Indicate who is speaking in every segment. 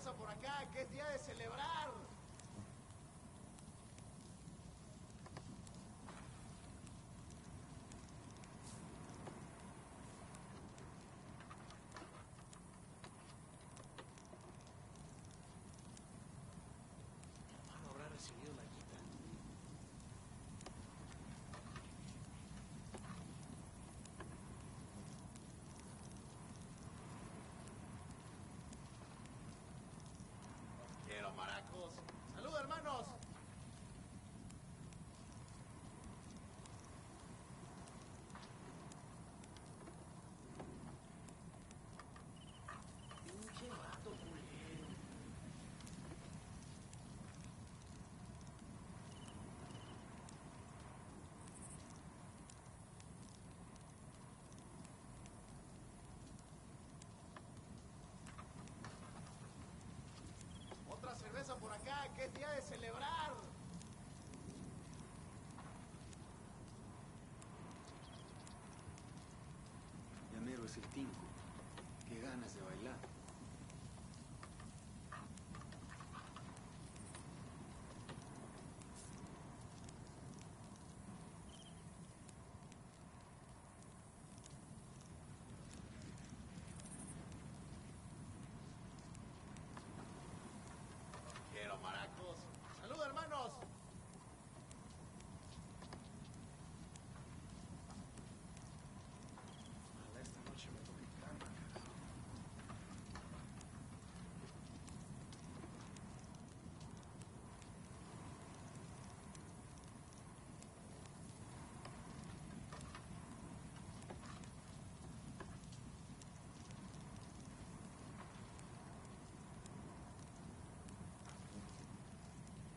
Speaker 1: cerveza por acá, que es día de celebrar.
Speaker 2: Mi hermano habrá recibido la guita.
Speaker 1: Quiero maracos. ¡Salud, hermanos!
Speaker 2: Pinche vato culero.
Speaker 1: Otra cerveza por acá, que es día de celebrar.
Speaker 3: Llanero es el Tinco. Qué ganas de bailar.
Speaker 1: Quiero maracos. ¡Salud, hermanos!
Speaker 2: Ojalá esta noche me toque cama, carajo.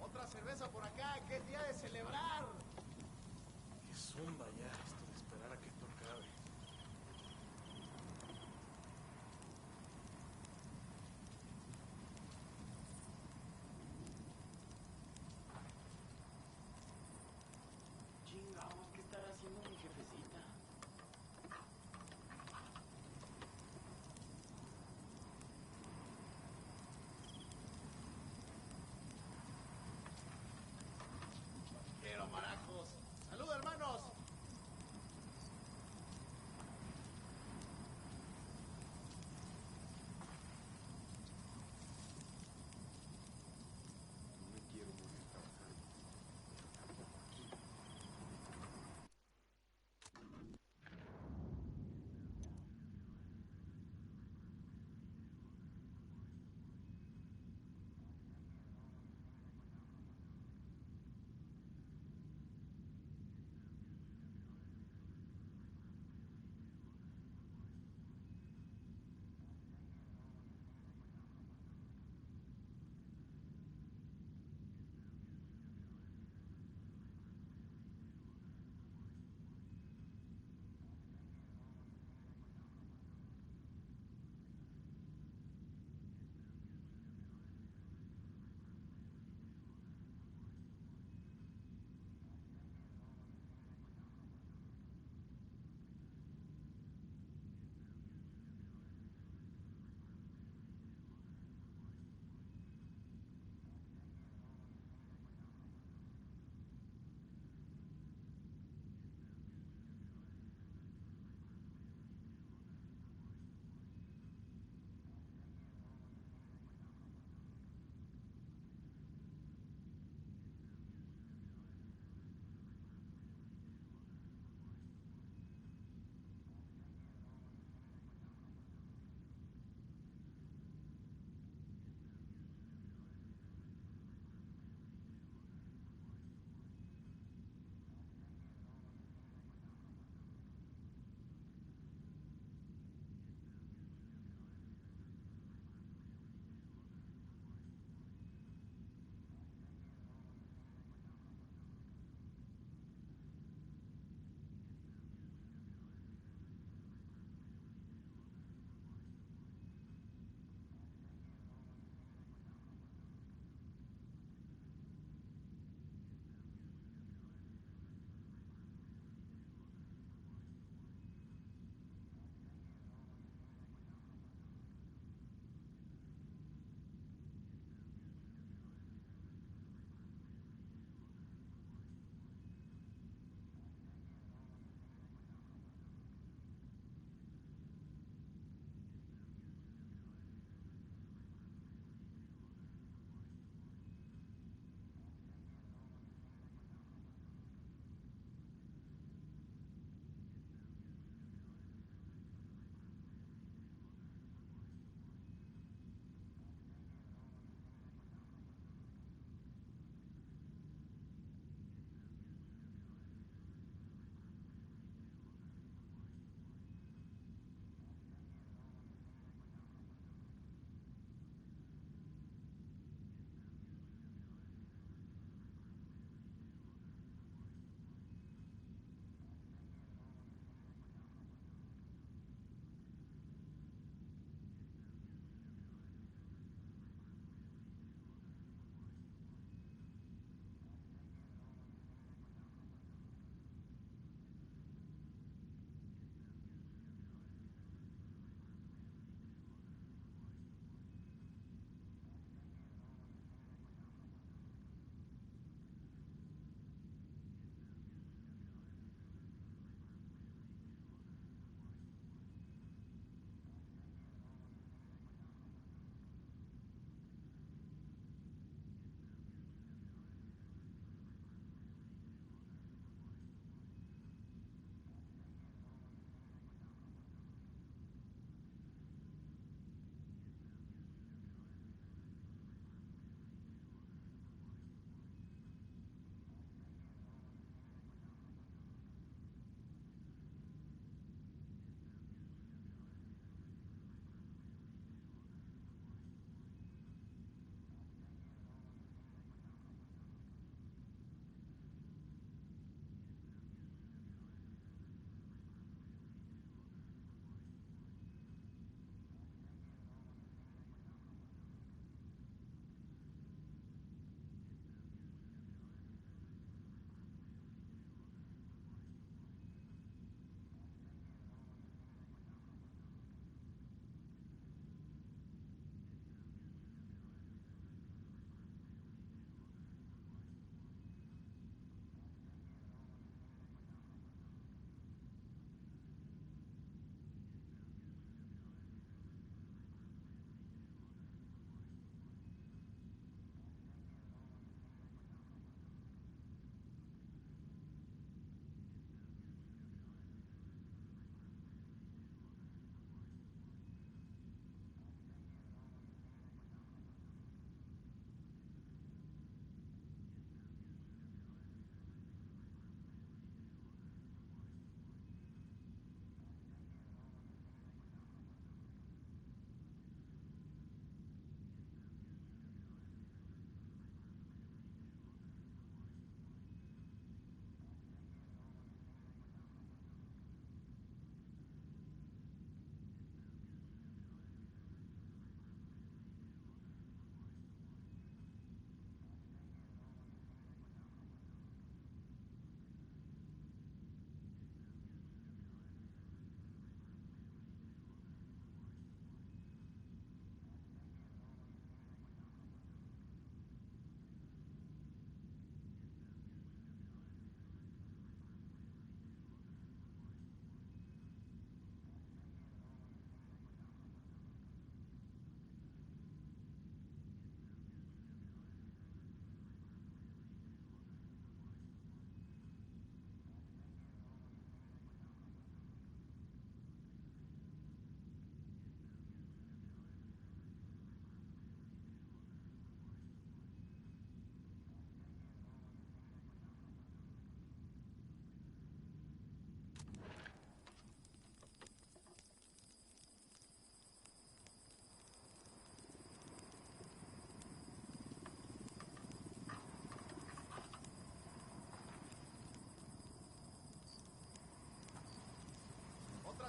Speaker 1: Otra cerveza por acá, que es día de celebrar.
Speaker 2: Qué zumba ya esto de esperar a que esto acabe.
Speaker 4: Chingados, ¿qué estará haciendo mi jefecita?
Speaker 1: Quiero maracos. ¡Salud, hermanos!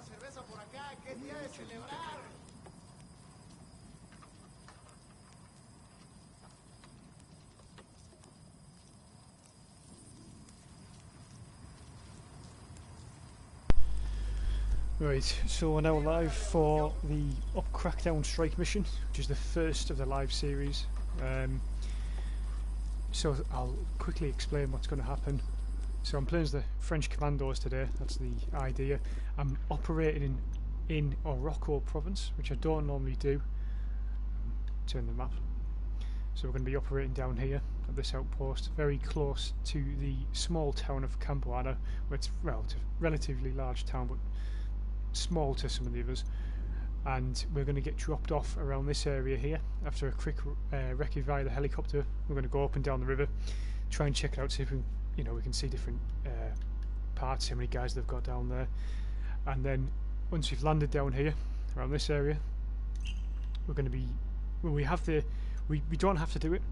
Speaker 1: cerveza por acá, que es día de celebrar.
Speaker 5: Right, so we're now live for the Crackdown strike mission, which is the first of the live series. So I'll quickly explain what's going to happen. So I'm playing as the French commandos today, that's the idea. I'm operating in Oroco Province, which I don't normally do. Turn the map. So we're going to be operating down here at this outpost, very close to the small town of Campoana, where it's relatively large town, but small to some of the others, and we're going to get dropped off around this area here after a quick recce via the helicopter. We're going to go up and down the river, try and check it out, see if we, we can see different parts, how many guys they've got down there, and then once we've landed down here around this area, we're going to be, we don't have to do it,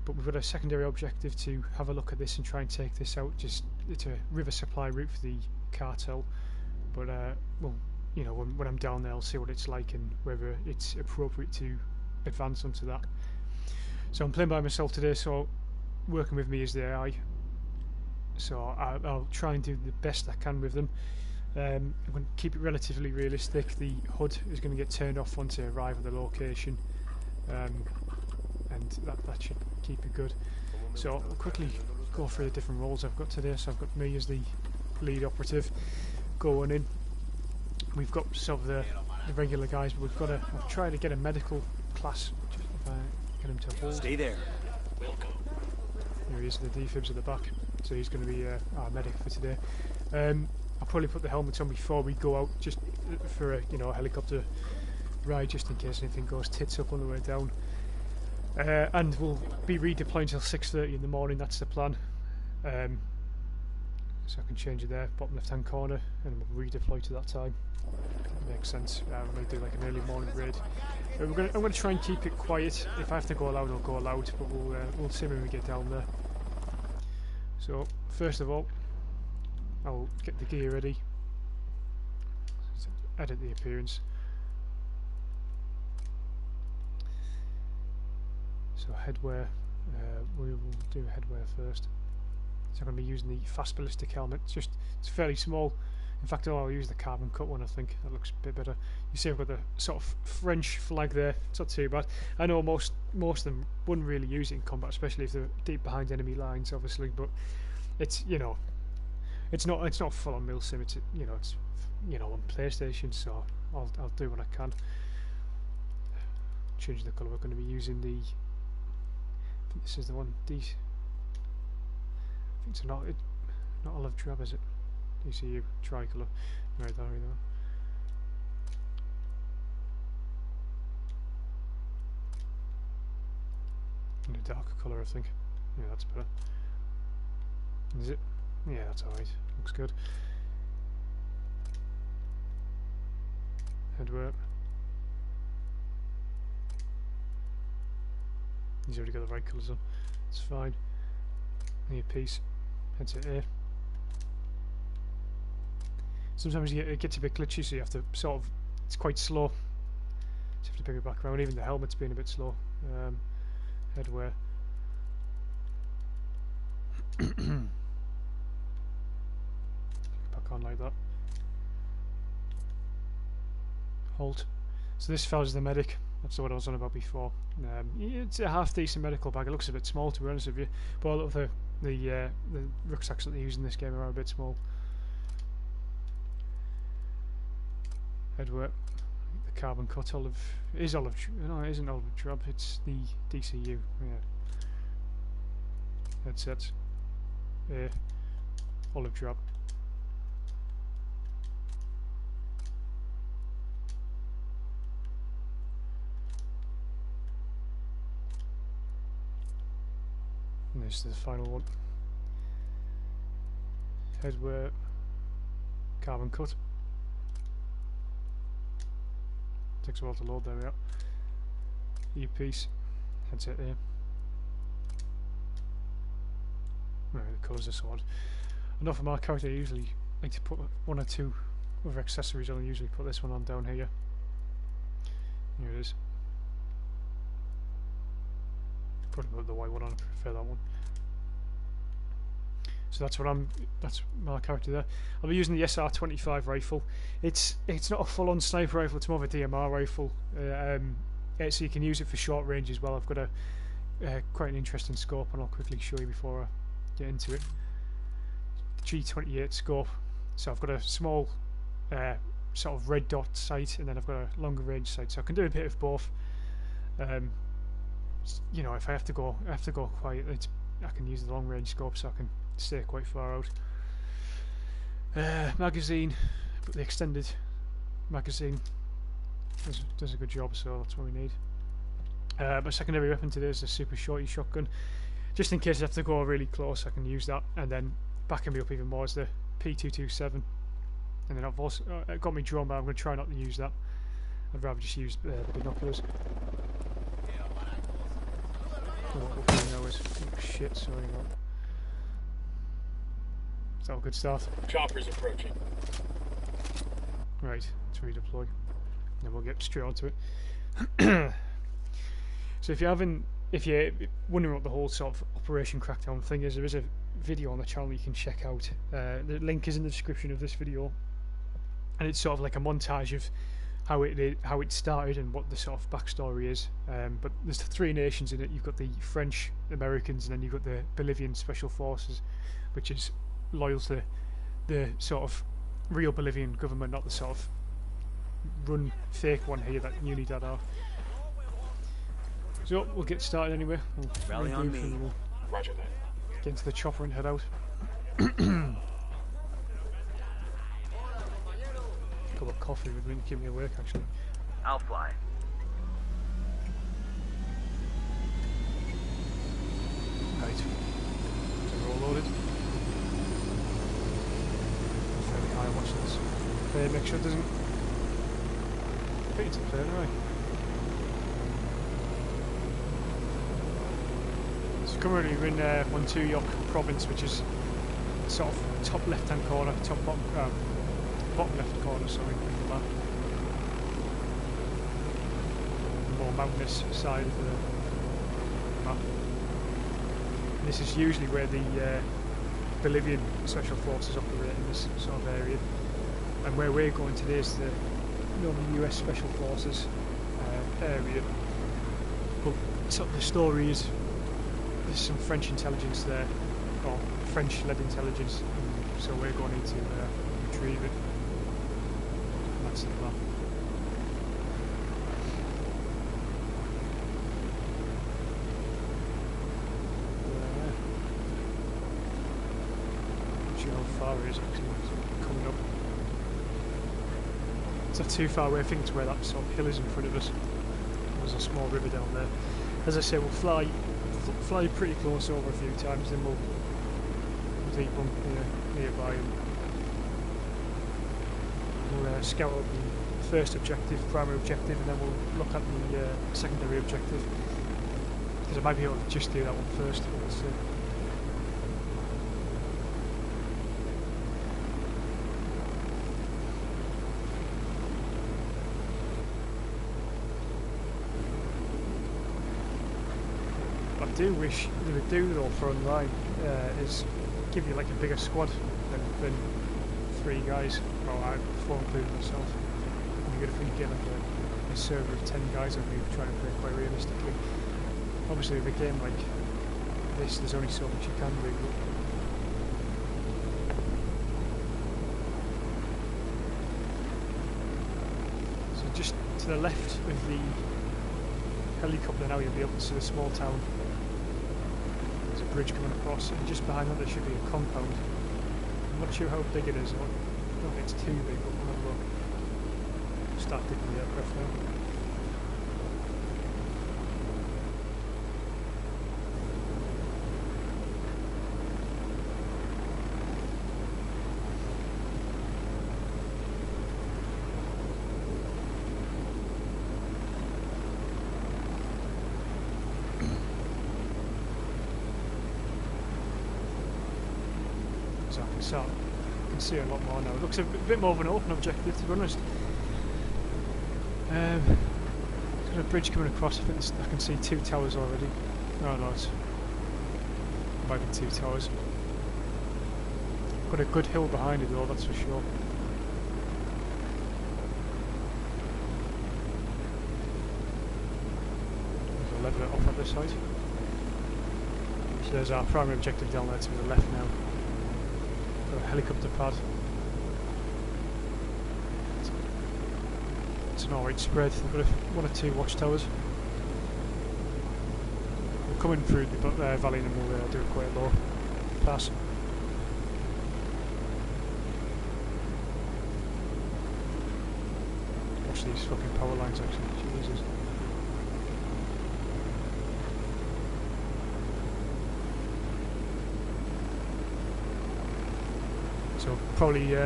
Speaker 5: but we've got a secondary objective to have a look at this and try and take this out. Just it's a river supply route for the cartel. But well, when I'm down there, I'll see what it's like and whether it's appropriate to advance onto that. So I'm playing by myself today, so working with me is the AI. So I'll try and do the best I can with them. I'm going to keep it relatively realistic. The HUD is going to get turned off once I arrive at the location, and that should keep it good. So I'll quickly go through the different roles I've got today. So I've got me as the lead operative. Going in, we've got sort of the regular guys, but we've got to try to get a medical class, get him to hold.
Speaker 3: Stay there.
Speaker 5: Here he is, the defibs at the back, so he's going to be our medic for today. I'll probably put the helmets on before we go out, just for a helicopter ride, just in case anything goes tits up on the way down. And we'll be redeploying till 6:30 in the morning. That's the plan. So I can change it there, bottom left hand corner, and we'll redeploy to that time. That makes sense. We're going to do like an early morning raid. I'm going to try and keep it quiet. If I have to go loud, I'll go loud, but we'll see when we get down there. So first of all, I'll get the gear ready. Edit the appearance. So headwear, we will do headwear first. So I'm going to be using the fast ballistic helmet. It's fairly small. In fact, I'll use the carbon cut one. I think that looks a bit better. You see, I've got the sort of French flag there. It's not too bad. I know most of them wouldn't really use it in combat, especially if they're deep behind enemy lines, obviously. But it's it's not full on Milsim. It's on PlayStation, so I'll do what I can. Change the colour. We're going to be using the. I think this is the one. These. I think it's not olive drab, is it? DCU tricolour. Right, there we go. In a darker colour, I think. Yeah, that's better. Is it? Yeah, that's alright. Looks good. Headwear. He's already got the right colours on. It's fine. Earpiece. Headset here. Sometimes it gets a bit glitchy, so you have to sort of. It's quite slow. So you have to bring it back around. Even the helmet's being a bit slow. Headwear. Back on like that. Halt. So this fella's the medic. That's what I was on about before. It's a half decent medical bag. It looks a bit small, to be honest with you. But a lot of the rucksacks that they use in this game are a bit small. Headwear. The carbon cut olive. It is olive. No, it isn't olive drab. It's the DCU. Yeah. Headsets. Olive drab. And this is the final one. Headwear. Carbon cut. Takes a while to load. There we are. Earpiece. Headset here. Right, the colours are sorted. Enough of my character. I usually like to put one or two other accessories, I'll usually put this one on down here. Here it is. Probably put the white one on, I prefer that one. So that's my character there. I'll be using the SR-25 rifle. It's not a full-on sniper rifle, it's more of a DMR rifle. So you can use it for short range as well. I've got a quite an interesting scope, and I'll quickly show you before I get into it. G28 scope. So I've got a small sort of red dot sight, and then I've got a longer range sight. So I can do a bit of both. You know, if I have to go quite, I can use the long range scope, so I can stay quite far out. Magazine, but the extended magazine does a good job, so that's what we need. My secondary weapon today is a super shorty shotgun, just in case I have to go really close. I can use that, and then backing me up even more is the P227. And then I've also got me drone, but I'm going to try not to use that. I'd rather just use the binoculars. Oh shit, sorry about that. Is that a good start?
Speaker 2: Chopper's approaching.
Speaker 5: Right, let's redeploy. Then we'll get straight onto it. So if you're wondering what the whole sort of Operation Crackdown thing is, there is a video on the channel you can check out. The link is in the description of this video, and it's sort of like a montage of how it started and what the sort of backstory is. But there's 3 nations in it. You've got the French, Americans, and then you've got the Bolivian Special Forces, which is loyal to the sort of real Bolivian government, not the sort of run fake one here that Unidad are. So we'll get started anyway. We'll
Speaker 3: Rally on me.
Speaker 5: We'll
Speaker 2: Roger that.
Speaker 5: get into the chopper and head out. Got a coffee with me to keep me awake actually.
Speaker 6: I'll fly.
Speaker 5: Right. So we're all loaded. Fairly high, watch this. Make sure it doesn't fit into the plane, right? So currently we're in Oroco Province, which is sort of top left hand corner, bottom left corner, sorry, on the map. The more mountainous side of the map. And this is usually where the Bolivian Special Forces operate, in this sort of area. And where we're going today is the northern US Special Forces area. But sort of the story is there's some French intelligence there, or French-led intelligence, and so we're going in to retrieve it. And that's the plan. Not sure how far it is actually. It's coming up. It's not too far away. I think it's where that sort of hill is in front of us. There's a small river down there. As I say, we'll fly pretty close over a few times, then we'll deep one nearby, and we'll scout out the first objective, primary objective, and then we'll look at the secondary objective. Because I might be able to just do that one first. Let's see. I do wish they would do though for online is give you like a bigger squad than 3 guys, or 4 including myself. It'd be good if we could get like a server of 10 guys and we were trying to play quite realistically. Obviously with a game like this there's only so much you can do. So just to the left of the helicopter now you'll be able to see the small town. There's a bridge coming across, and just behind that there should be a compound. I'm not sure how big it is, I don't think it's too big, but we'll have a look. Start digging the aircraft now. can see a lot more now. It looks a bit more of an open objective, to be honest. There's a bridge coming across. I think I can see 2 towers already. No, no, it might be 2 towers. Got a good hill behind it though, that's for sure. There's a level it off at this side. So there's our primary objective down there to the left now. Got a helicopter pad. It's an alright spread. They've got 1 or 2 watchtowers. We're coming through the valley and we'll do quite a low pass. Watch these fucking power lines actually. Jesus. So probably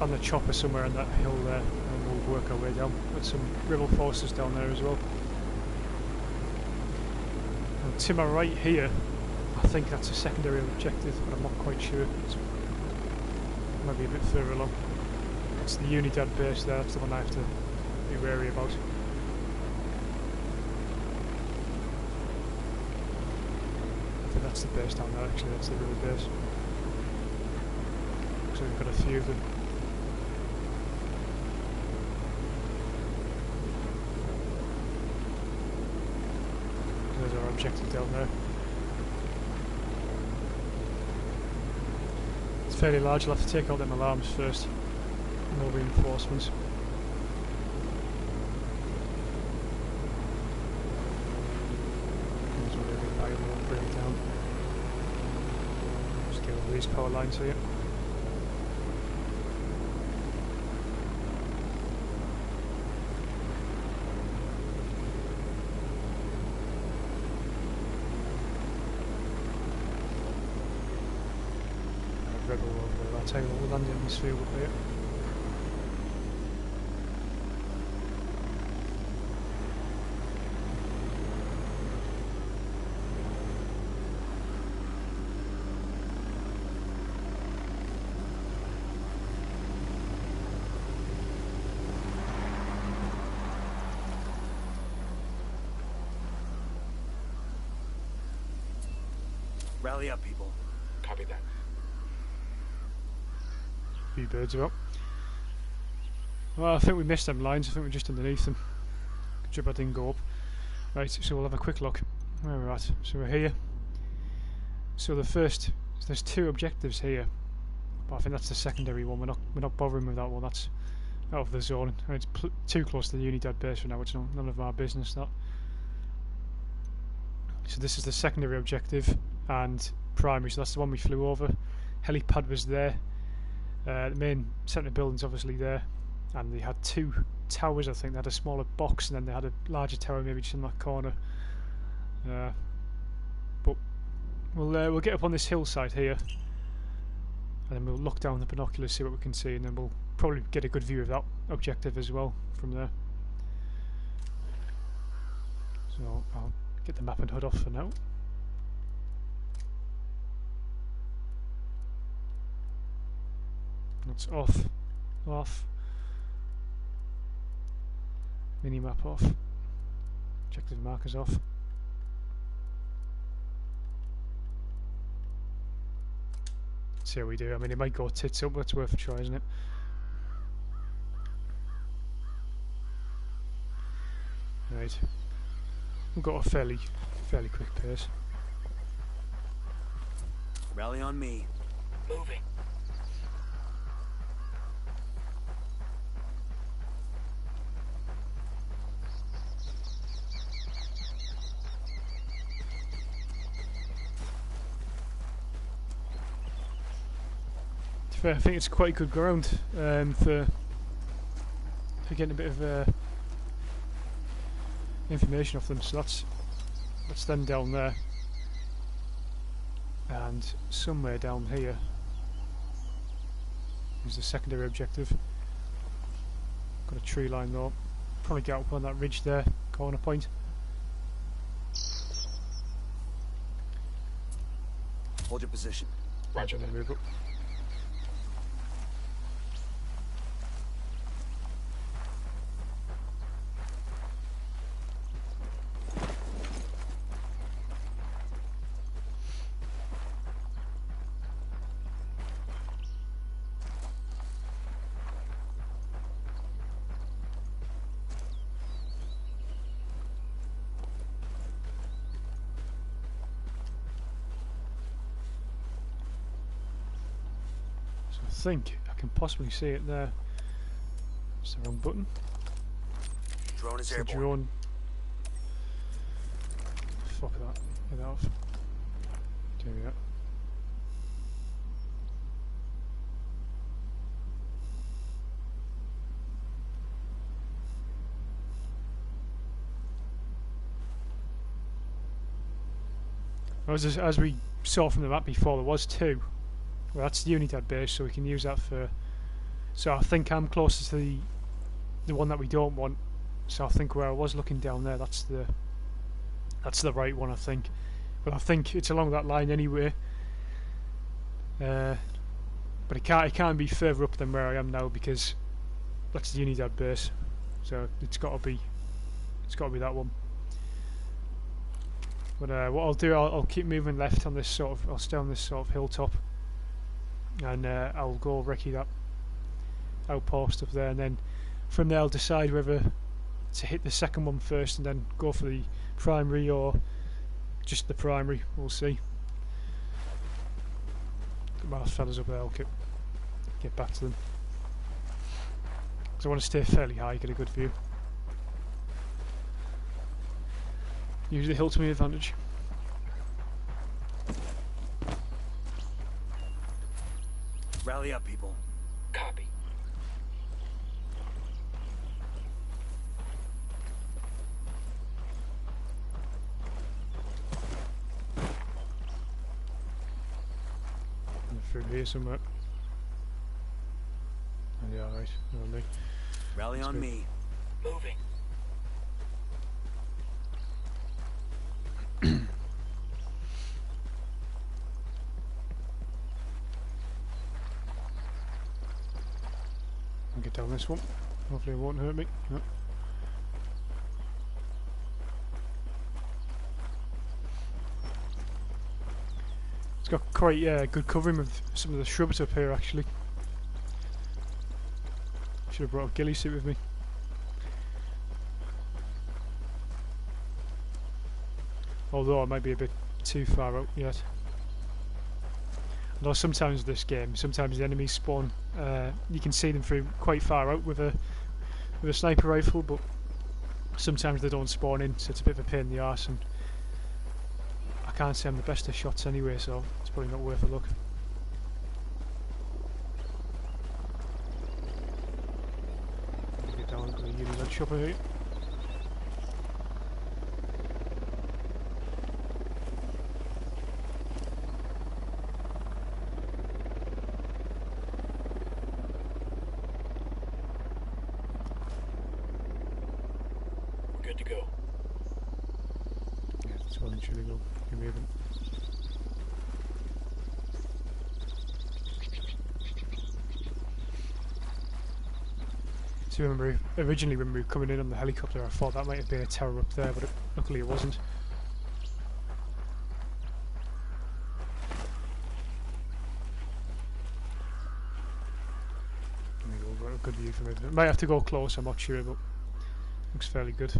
Speaker 5: on the chopper somewhere on that hill there, and we'll work our way down. Got some rebel forces down there as well. And to my right here, I think that's a secondary objective, but I'm not quite sure. It's maybe a bit further along. That's the Unidad base there, that's the one I have to be wary about. I think that's the base down there actually, that's the real base. So we've got a few of them. There's our objective down there. It's fairly large, I'll have to take out them alarms first. No reinforcements. There's one every fire won't bring it down. Just get over these power lines here. Rebel over there. I'll tell you what, we'll land in this field up here.
Speaker 2: Rally up, people.
Speaker 6: Copy that.
Speaker 5: Few birds are up. Well, I think we missed them lines. I think we're just underneath them. Good job I didn't go up. Right, so we'll have a quick look where we're at. So we're here. So there's 2 objectives here, but I think that's the secondary one. We're not bothering with that one. That's out of the zone. And it's too close to the Unidad base for now. It's none of our business that. So this is the secondary objective and primary. So that's the one we flew over. Helipad was there. The main centre building's obviously there, and they had 2 towers. I think they had a smaller box, and then they had a larger tower, maybe just in that corner. But we'll get up on this hillside here, and then we'll look down the binoculars, see what we can see, and then we'll probably get a good view of that objective as well from there. So I'll get the map and HUD off for now. That's off, minimap off, objective markers off. See how we do. I mean, it might go tits up, but it's worth a try, isn't it? Right, we've got a fairly quick pace.
Speaker 2: Rally on me.
Speaker 6: Moving.
Speaker 5: I think it's quite good ground for getting a bit of information off them. So that's them down there, and somewhere down here is the secondary objective. Got a tree line though. Probably get up on that ridge there, corner point.
Speaker 2: Hold your position.
Speaker 6: Roger that.
Speaker 5: Move up. think I can possibly see it there. It's the wrong button.
Speaker 6: Drone is
Speaker 5: It's the
Speaker 6: airborne.
Speaker 5: drone. Fuck that. Get that off. There we go. As we saw from the map before, there was two. Well, that's the Unidad base, so we can use that for... So I think I'm closest to the one that we don't want. So I think where I was looking down there, that's the right one, I think. But I think it's along that line anyway. But it can't be further up than where I am now, because that's the Unidad base. So it's got to be that one. But what I'll do, I'll keep moving left on this sort of... I'll stay on this sort of hilltop, and I'll go recce that outpost up there, and then from there I'll decide whether to hit the second one first and then go for the primary or just the primary. We'll see. Got my fellas up there. I'll get back to them, because I want to stay fairly high, get a good view. Use the hill to my advantage.
Speaker 6: Rally up, people.
Speaker 4: Copy.
Speaker 5: Through here somewhere. Oh, yeah, right. On me.
Speaker 6: Rally on me.
Speaker 4: Moving.
Speaker 5: I'll get down this one. Hopefully it won't hurt me. No. It's got quite good covering with some of the shrubs up here, actually. Should have brought a ghillie suit with me. Although I might be a bit too far out yet. Although sometimes this game, sometimes the enemies spawn, you can see them through quite far out with a sniper rifle, but sometimes they don't spawn in, so it's a bit of a pain in the arse, and I can't say I'm the best of shots anyway, so it's probably not worth a look. Get down to the Unidad shopper here.
Speaker 4: Good to go.
Speaker 5: Yeah, it's well and truly go. You're moving. So remember, originally when we were coming in on the helicopter, I thought that might have been a tower up there, but luckily it wasn't. There we go, got a good view from it. Might have to go close, I'm not sure, but looks fairly good.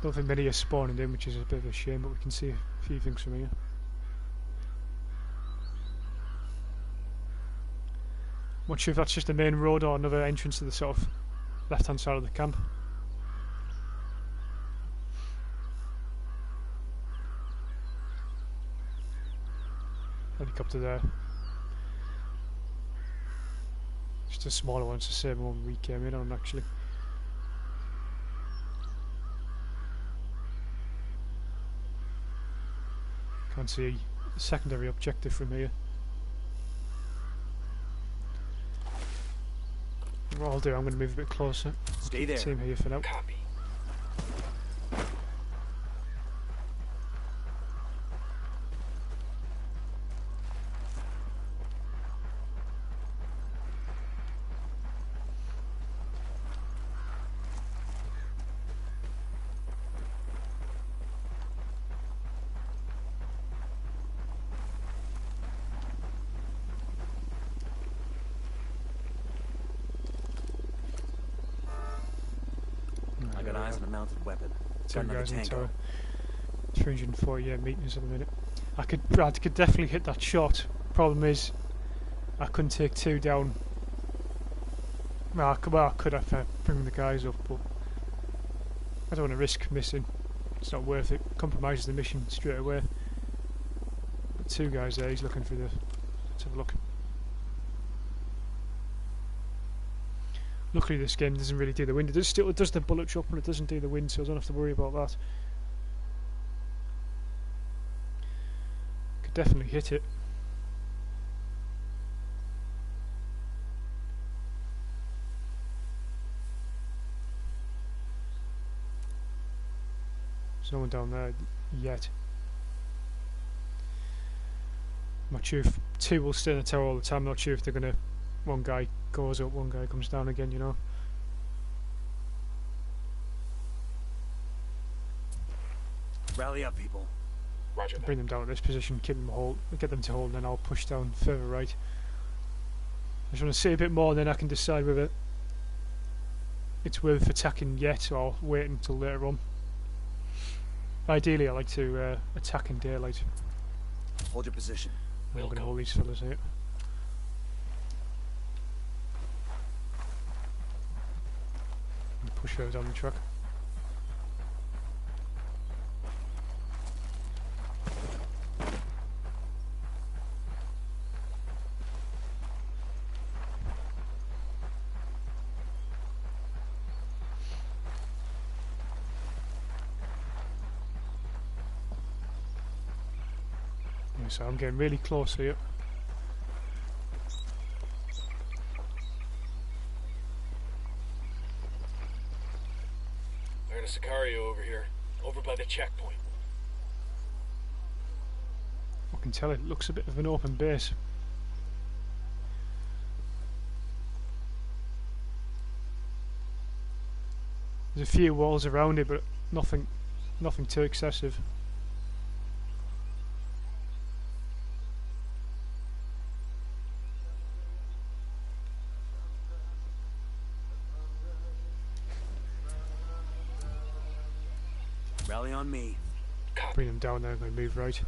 Speaker 5: Don't think many are spawning in, which is a bit of a shame, but we can see a few things from here. Not sure if that's just the main road or another entrance to the sort of left hand side of the camp. Helicopter there. Just a smaller one, it's the same one we came in on actually. Can't see a secondary objective from here. What I'll do, I'm going to move a bit closer.
Speaker 6: Stay there.
Speaker 5: Team here for now.
Speaker 4: Copy.
Speaker 6: I got eyes on a mounted weapon.
Speaker 5: Two
Speaker 6: Got another
Speaker 5: guys in the
Speaker 6: tango.
Speaker 5: tower. 348 meters at the minute. I could definitely hit that shot. Problem is, I couldn't take 2 down. Well, I could have bring the guys up, but I don't want to risk missing. It's not worth it. Compromises the mission straight away. Got 2 guys there. He's looking for the. Let's have a look. Luckily, this game doesn't really do the wind. It does the bullet drop, and it doesn't do the wind, so I don't have to worry about that. Could definitely hit it. There's no one down there yet. I'm not sure if 2 will stay in the tower all the time. I'm not sure if they're gonna. One guy goes up, one guy comes down again, you know.
Speaker 6: Rally up, people.
Speaker 2: Roger that.
Speaker 5: Bring them down to this position, keep them hold, get them to hold, and then I'll push down further right. I just want to see a bit more, and then I can decide whether it's worth attacking yet or wait until later on. Ideally, I like to attack in daylight.
Speaker 6: Hold your position.
Speaker 5: I'm going to hold these fellas here. Push those down the truck. Yeah, so I'm getting really close here.
Speaker 2: There's a Sicario over here, over by the checkpoint.
Speaker 5: I can tell it looks a bit of an open base. There's a few walls around it, but nothing too excessive.
Speaker 6: Rally on me.
Speaker 5: Bring them down there, I'm going to move right.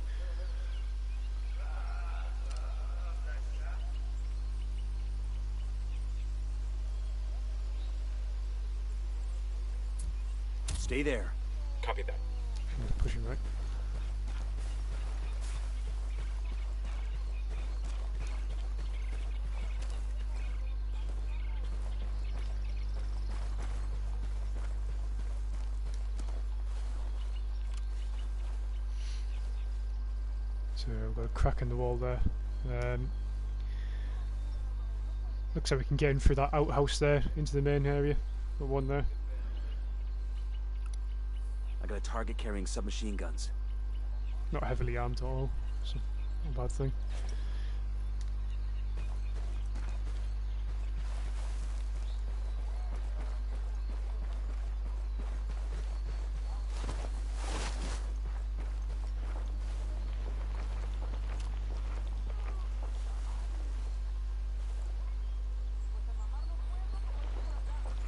Speaker 6: Stay there.
Speaker 2: Copy that.
Speaker 5: Pushing right. So we've got a crack in the wall there. Looks like we can get in through that outhouse there into the main area. Got one there.
Speaker 6: I got a target carrying submachine guns.
Speaker 5: Not heavily armed at all, so not a bad thing.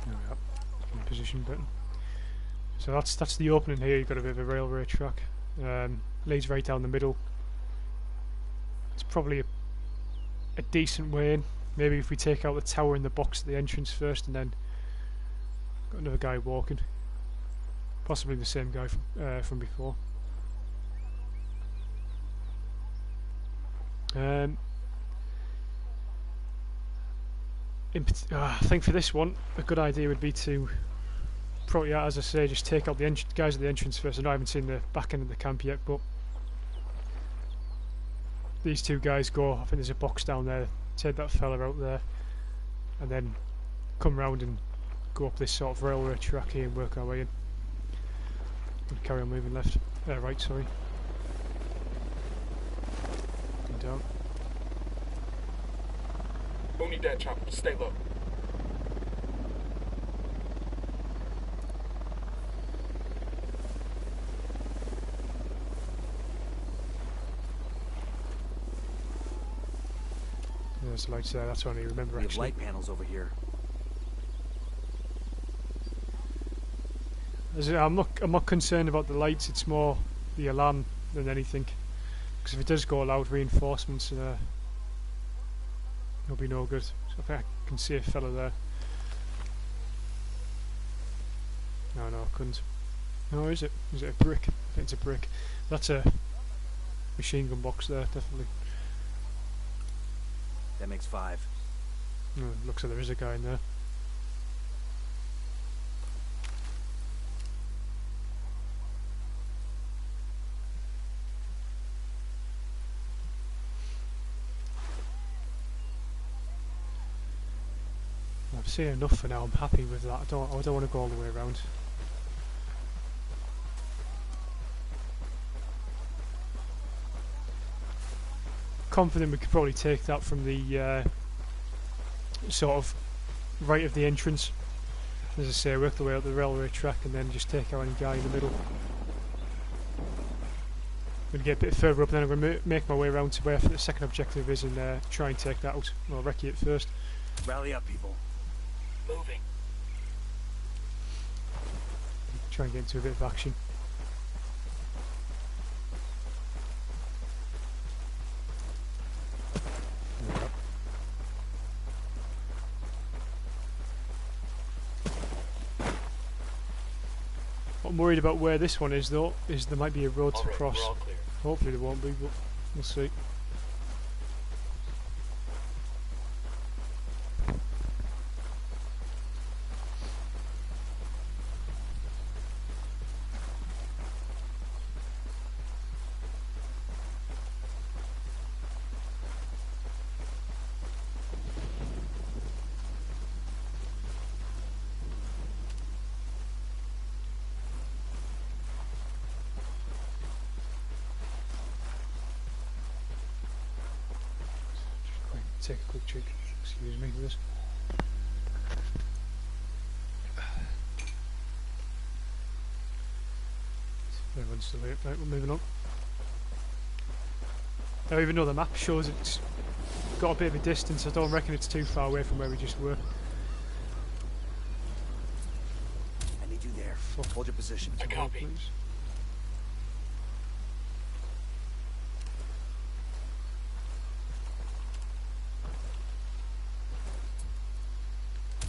Speaker 5: There we are. In position button. So that's the opening here. You've got a bit of a railway track. Leads right down the middle. It's probably a decent way in. Maybe if we take out the tower and the box at the entrance first, and then got another guy walking. Possibly the same guy from before. I think for this one, a good idea would be to probably, as I say, just take out the guys at the entrance first. I know I haven't seen the back end of the camp yet, but these 2 guys go. I think there's a box down there. Take that fella out there, and then come round and go up this sort of railway track here and work our way in. And carry on moving left. Right, sorry. And down.
Speaker 2: Won't need that chopper. Stay low.
Speaker 5: There's lights there, that's what I remember
Speaker 6: We have
Speaker 5: actually.
Speaker 6: light panels over here.
Speaker 5: I'm not concerned about the lights, it's more the alarm than anything. Because if it does go loud, reinforcements It'll be no good. So I think I can see a fella there. No, I couldn't. No, is it? Is it a brick? I think it's a brick. That's a machine gun box there, definitely.
Speaker 6: That makes 5.
Speaker 5: No, it looks like there is a guy in there. I've seen enough for now. I'm happy with that. I don't want to go all the way around. Confident we could probably take that from the sort of right of the entrance. As I say, work the way up the railway track and then just take out any guy in the middle. I'm going to get a bit further up, and then I'm going to make my way around to where the second objective is and try and take that out. Well, recce it first.
Speaker 6: Rally up, people.
Speaker 4: Moving.
Speaker 5: Try and get into a bit of action. Yep. What I'm worried about where this one is though, is there might be a road to cross.
Speaker 4: We're all clear.
Speaker 5: Hopefully there won't be, but we'll see. Take a quick check. Excuse me for this. Everyone's still here. Right, we're moving on. Now, even though the map shows it's got a bit of a distance, I don't reckon it's too far away from where we just were.
Speaker 6: I need you there. Hold your position.
Speaker 4: I copy.
Speaker 5: Please.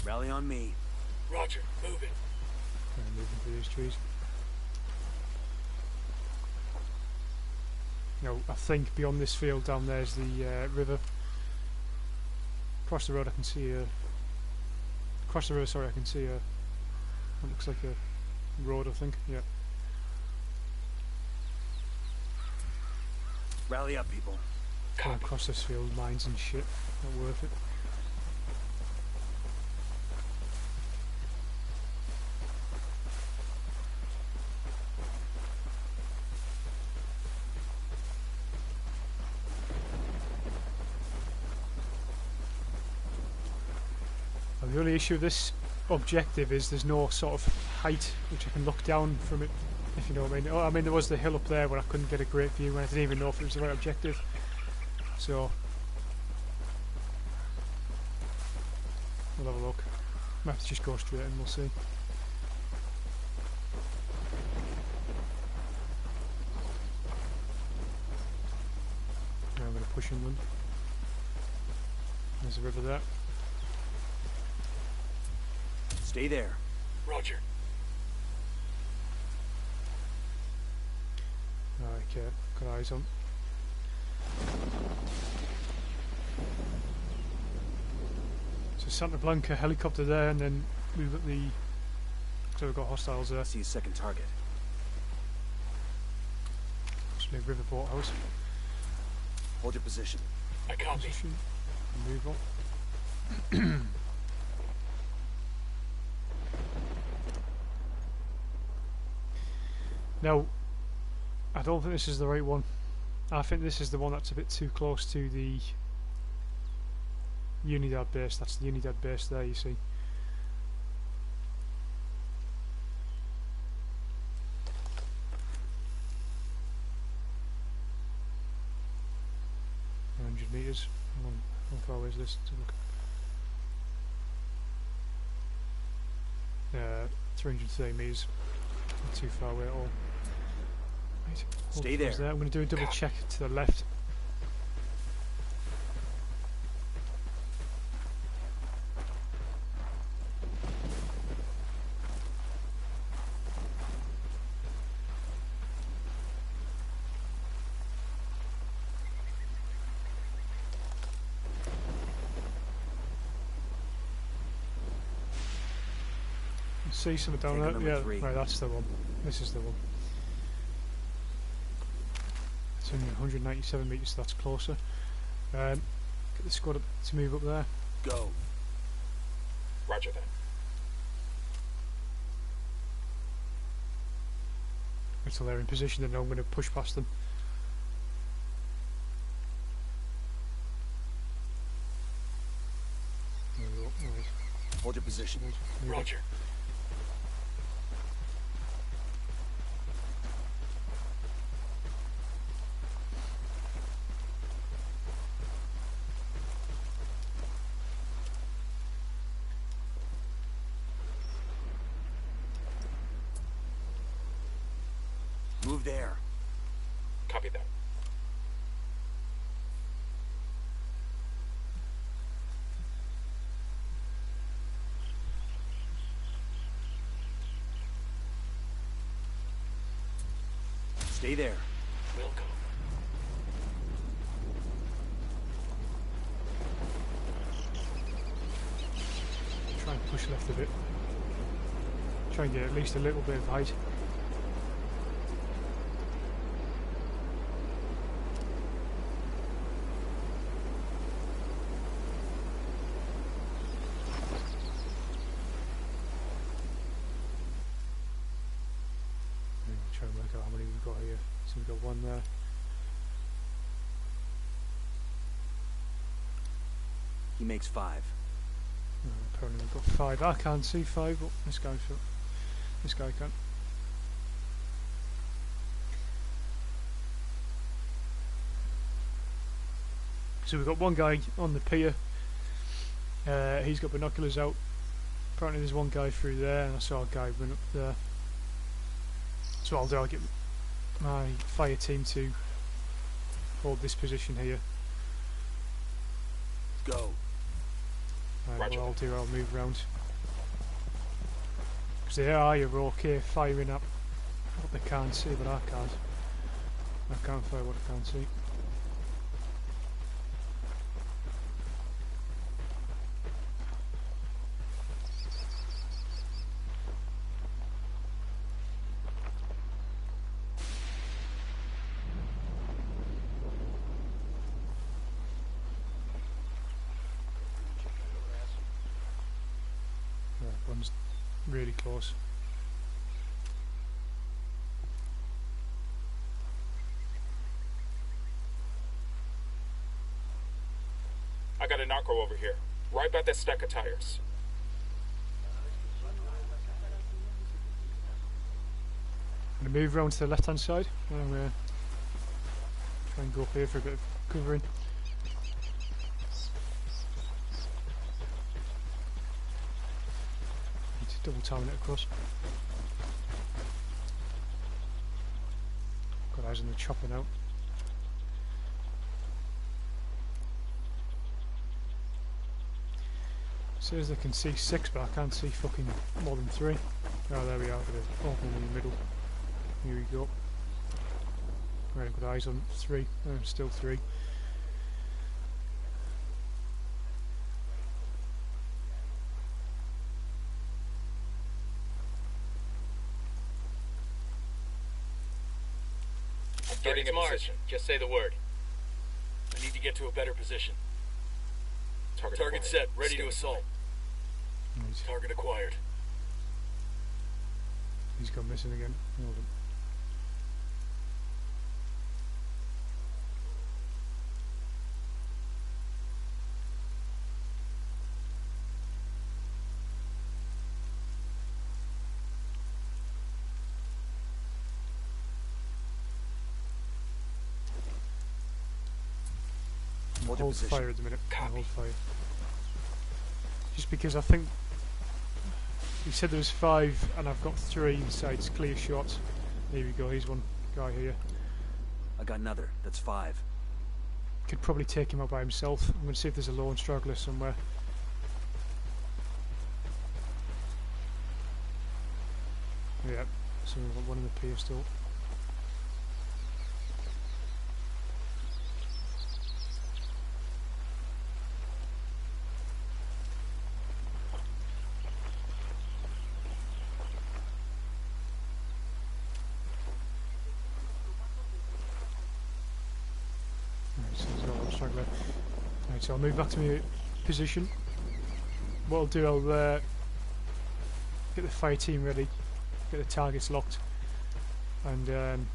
Speaker 6: Rally on me.
Speaker 4: Roger, moving.
Speaker 5: Right, moving through these trees. Now, I think beyond this field down there is the river. Across the road I can see a... Across the river, sorry, I can see a... What looks like a road, I think, yeah.
Speaker 6: Rally up, people.
Speaker 5: Going across this field, mines and shit. Not worth it. The only issue with this objective is there's no sort of height which I can look down from it, if you know what I mean. Oh, I mean there was the hill up there where I couldn't get a great view and I didn't even know if it was the right objective. So we'll have a look. Might have to just go straight and we'll see. Now I'm going to push inland. There's a river there.
Speaker 6: Stay there.
Speaker 4: Roger.
Speaker 5: Okay, got eyes on. So Santa Blanca helicopter there, and then we've got the... So we've got hostiles there.
Speaker 6: I see a second target.
Speaker 5: Just a riverboat house.
Speaker 6: Hold your position.
Speaker 4: I copy.
Speaker 5: Position. Move on. Now, I don't think this is the right one. I think this is the one that's a bit too close to the Unidad base. That's the Unidad base there, you see. Meters. How far away is this? 330 meters. Not too far away at all. Right.
Speaker 6: Stay there.
Speaker 5: I'm going to do a double check to the left. see something down
Speaker 6: Tango
Speaker 5: there.
Speaker 6: number
Speaker 5: Yeah,
Speaker 6: 3.
Speaker 5: right, that's the one. This is the one. It's only 197 metres, so that's closer. Get the squad to move up there.
Speaker 6: Go.
Speaker 4: Roger that.
Speaker 5: Until they're in position, then I'm going to push past them. There we go. Right.
Speaker 6: Hold your position.
Speaker 5: Move it.
Speaker 4: Roger.
Speaker 6: Move there.
Speaker 4: Copy that.
Speaker 6: Stay there.
Speaker 4: We'll go.
Speaker 5: Try and push left a bit. Try and get at least a little bit of height. Try and work out how many we've got here. So we've got one there.
Speaker 6: He makes 5.
Speaker 5: Apparently we've got 5. I can't see 5, but this guy can. So we've got one guy on the pier. He's got binoculars out. Apparently there's one guy through there, and I saw a guy run up there. So I'll do, I'll get my fire team to hold this position here.
Speaker 6: Go.
Speaker 5: And
Speaker 4: Roger.
Speaker 5: what I'll do, I'll move round. Because they are okay firing up what they can't see, but I can't. I can't fire what I can't see. One's really close.
Speaker 4: I got a narco over here. Right by that stack of tires.
Speaker 5: I'm going to move round to the left hand side. I'm going to try and go up here for a bit of covering. Need to double time it across. Got eyes on the chopper now. Says they can see 6, but I can't see fucking more than 3. Oh, there we are, with the opening in the middle. Here we go. Right, I've got eyes on 3. Still 3.
Speaker 4: I'm getting in position. Just say the word. I need to get to a better position. Target set, ready to assault.
Speaker 5: Right.
Speaker 4: Target acquired.
Speaker 5: He's gone missing again. Hold on. Hold fire at the minute. Hold fire. Just because I think he said there was 5 and I've got 3 inside. It's clear shots. Here we go. Here's one guy here.
Speaker 6: I got another. That's 5.
Speaker 5: Could probably take him out by himself. I'm going to see if there's a lone straggler somewhere. Yeah. So we've got one in the pier still. straggler. Right, so I'll move back to my position. What I'll do, I'll get the fire team ready, get the targets locked, and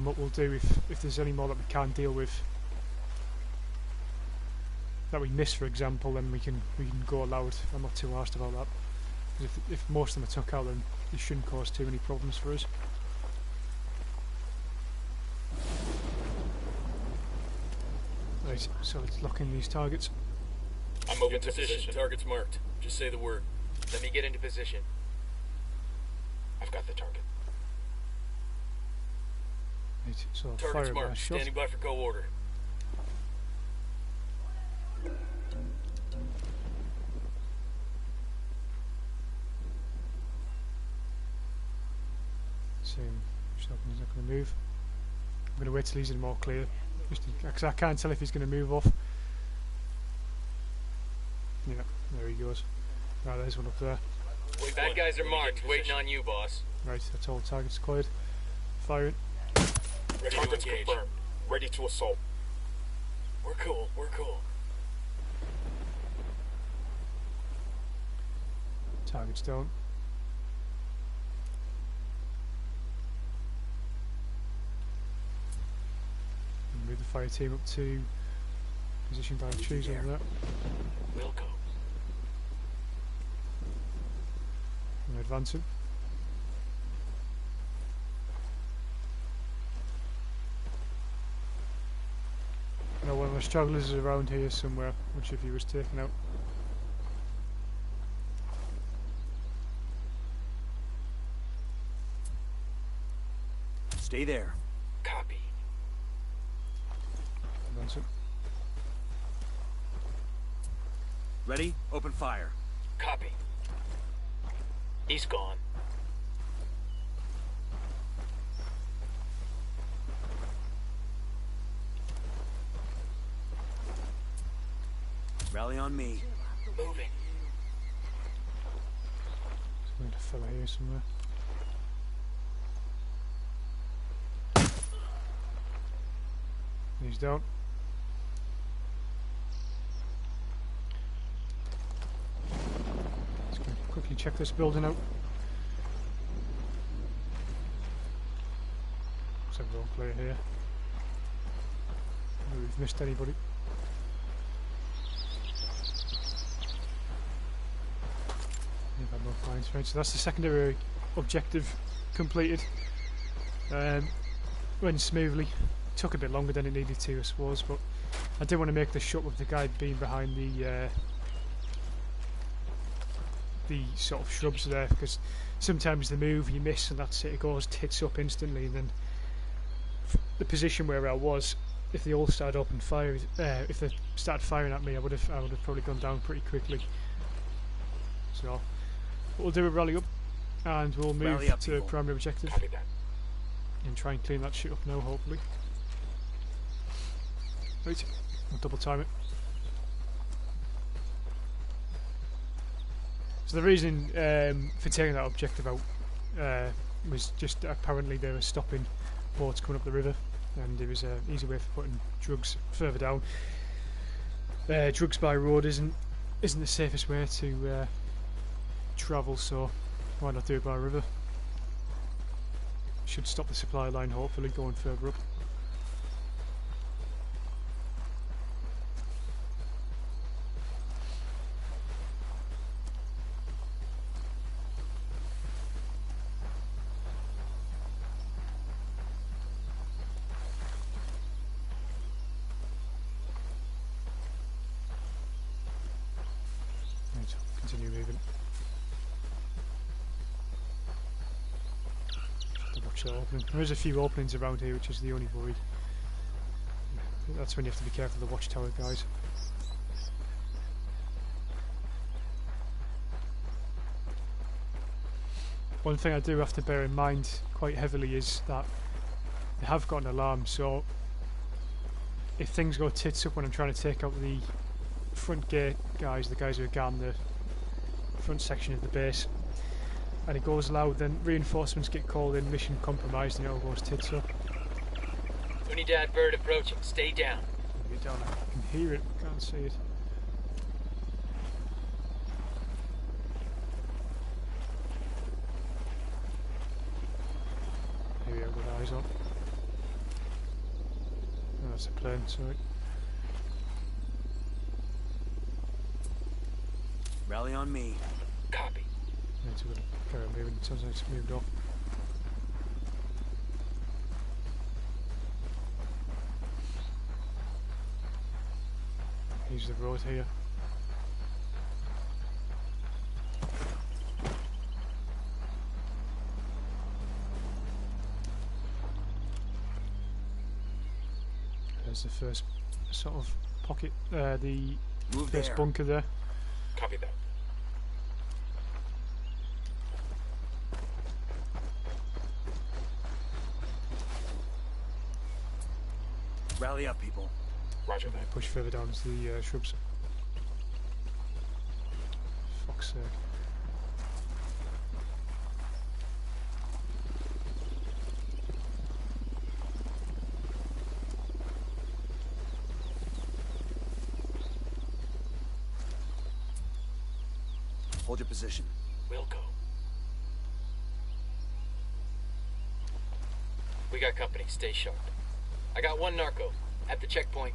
Speaker 5: what we'll do if there's any more that we can't deal with, that we miss, for example, then we can go loud. I'm not too arsed about that. Because if most of them are took out, then it shouldn't cause too many problems for us. Right, so let's lock in these targets.
Speaker 4: I'm moving into position. Target's marked. Just say the word.
Speaker 7: Let me get into position.
Speaker 4: I've got the target.
Speaker 5: Right, so
Speaker 4: Target's
Speaker 5: fire
Speaker 4: marked.
Speaker 5: shot.
Speaker 4: Standing by for go order.
Speaker 5: Same shotgun, he's not going to move. I'm going to wait till he's in more clear, just because I can't tell if he's going to move off. Yeah, there he goes. Right, there's one up there.
Speaker 7: Bad guys are marked, waiting on you, boss.
Speaker 5: Right, that's all targets cleared. Firing.
Speaker 4: Ready to engage. Confirmed. Ready to assault. We're cool. We're cool.
Speaker 5: Targets down. Move the fire team up to position by the trees over there.
Speaker 4: We'll go.
Speaker 5: And advancing. Now one of the stragglers is around here somewhere, which if he was taken out.
Speaker 6: Stay there.
Speaker 4: Copy.
Speaker 5: Advancing.
Speaker 6: Ready? Open fire.
Speaker 4: Copy.
Speaker 7: He's gone.
Speaker 6: Rally on me.
Speaker 4: Moving.
Speaker 5: There's a fella here somewhere. He's down. Let's go quickly check this building out. Looks like we're all clear here. Maybe we've missed anybody. We've had no finds. Right, so that's the secondary objective completed. Went smoothly. Took a bit longer than it needed to, I suppose, but I did want to make the shot with the guy being behind the sort of shrubs there, because sometimes they move, you miss, and that's it. It goes tits up instantly, and then the position where I was, if they all started up and fired, if they started firing at me, I would have probably gone down pretty quickly. So we'll do a rally up, and we'll move
Speaker 6: Rally up,
Speaker 5: to
Speaker 6: people.
Speaker 5: primary objective,
Speaker 4: Copy that.
Speaker 5: and try and clean that shit up now, hopefully. Right, I'll double time it. So the reason for taking that objective out was just apparently they were stopping boats coming up the river, and it was an easy way for putting drugs further down. Drugs by road isn't the safest way to travel, so why not do it by river? Should stop the supply line hopefully going further up. Right, continue moving. To watch that opening. There is a few openings around here, which is the only worry. That's when you have to be careful of the watchtower guys. One thing I do have to bear in mind quite heavily is that they have got an alarm, so if things go tits up when I'm trying to take out the front gate guys, the guys who are guarding the front section of the base, and it goes loud, then reinforcements get called in, mission compromised, and it all goes tits up.
Speaker 7: Unidad bird approaching. Stay down.
Speaker 5: Get down, I can hear it, can't see it. Here we go, got eyes on. Oh, that's a plane, sorry.
Speaker 6: Rally on me.
Speaker 7: Copy.
Speaker 5: Yeah, it's a little carry on moving, it sounds like it's moved off. Here's the road here. There's the first sort of pocket, the
Speaker 6: Move
Speaker 5: first
Speaker 6: there.
Speaker 5: bunker there.
Speaker 4: Copy that.
Speaker 6: Rally up, people.
Speaker 4: Roger that.
Speaker 5: Push further down into the shrubs. Fuck's sake.
Speaker 6: Hold your position.
Speaker 7: We'll go. We got company. Stay sharp. I got one narco at the checkpoint.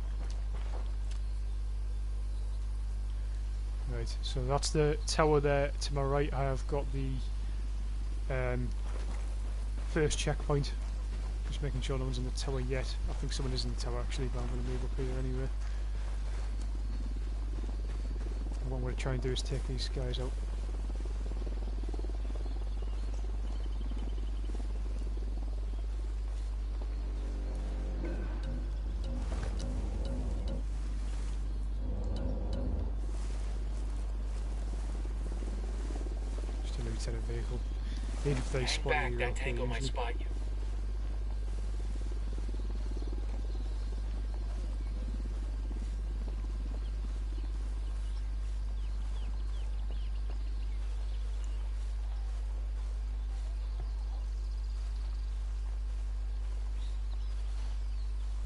Speaker 5: Right, so that's the tower there. To my right, I have got the first checkpoint. Just making sure no one's in the tower yet. I think someone is in the tower actually, but I'm going to move up here anyway. And what I'm going to try and do is take these guys out. Just a lieutenant vehicle. Even if they
Speaker 7: Hang
Speaker 5: spot
Speaker 7: back.
Speaker 5: you,
Speaker 7: That
Speaker 5: okay,
Speaker 7: tango might
Speaker 5: usually.
Speaker 7: spot you.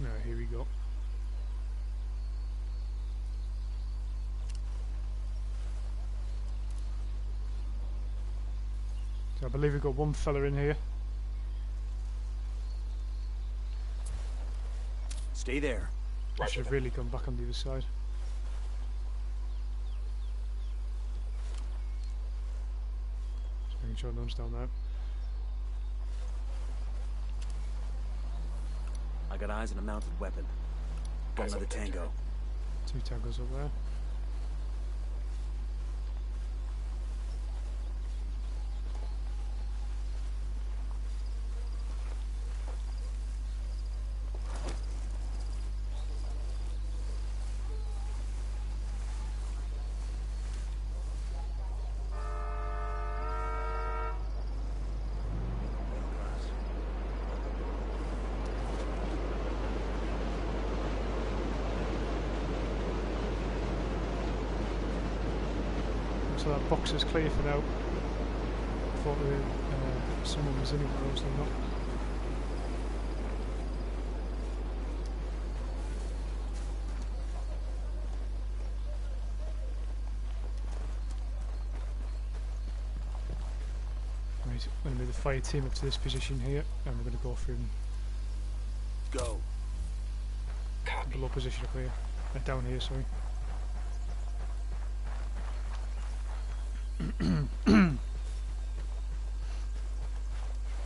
Speaker 5: No, here we go. So I believe we've got one fella in here.
Speaker 6: Stay there.
Speaker 5: I
Speaker 4: Roger
Speaker 5: should have
Speaker 4: that.
Speaker 5: really gone back on the other side. Just making sure no one's down there.
Speaker 6: I got eyes on a mounted weapon. Got
Speaker 4: Eyes on
Speaker 6: another
Speaker 4: the
Speaker 6: tango.
Speaker 5: Two tangos up there. So that box is clear for now. Thought someone was anywhere else, they're not. Right, I'm going to move the fire team up to this position here, and we're going to go through
Speaker 6: Go.
Speaker 7: Copy.
Speaker 5: below position up here, down here, sorry.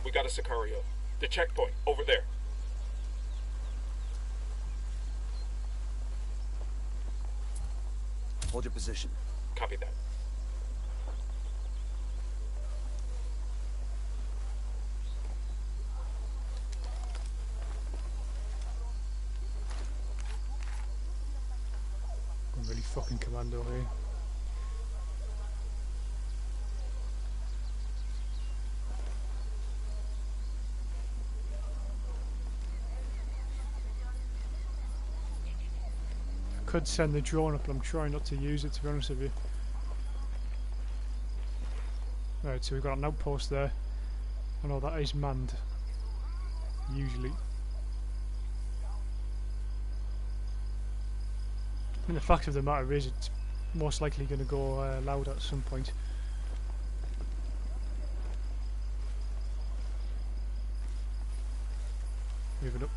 Speaker 4: We got a Sicario. The checkpoint, over there.
Speaker 6: Hold your position.
Speaker 4: Copy that.
Speaker 5: I'm really fucking commando here. Could send the drone up, but I'm trying not to use it, to be honest with you. Right, so we've got an outpost there. I know that is manned, usually. And the fact of the matter is, it's most likely going to go loud at some point. Move it up.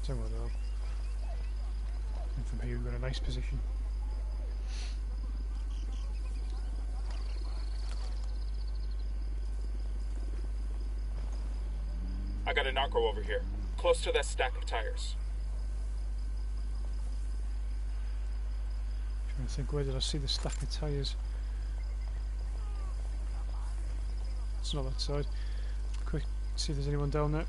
Speaker 5: Somewhere though. And from here we've got a nice position.
Speaker 2: I got a narco over here, close to that stack of tires.
Speaker 5: Trying to think, where did I see the stack of tyres? It's not that side. Quick, see if there's anyone down there.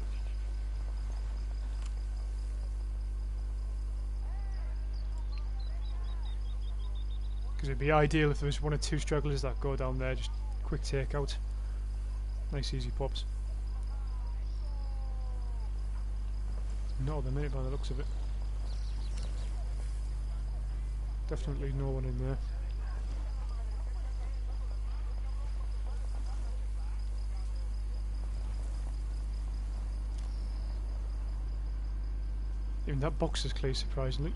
Speaker 5: Because it'd be ideal if there was one or two stragglers that go down there, just quick takeout. Nice easy pops. Not at the minute by the looks of it. Definitely no one in there. Even that box is clear, surprisingly.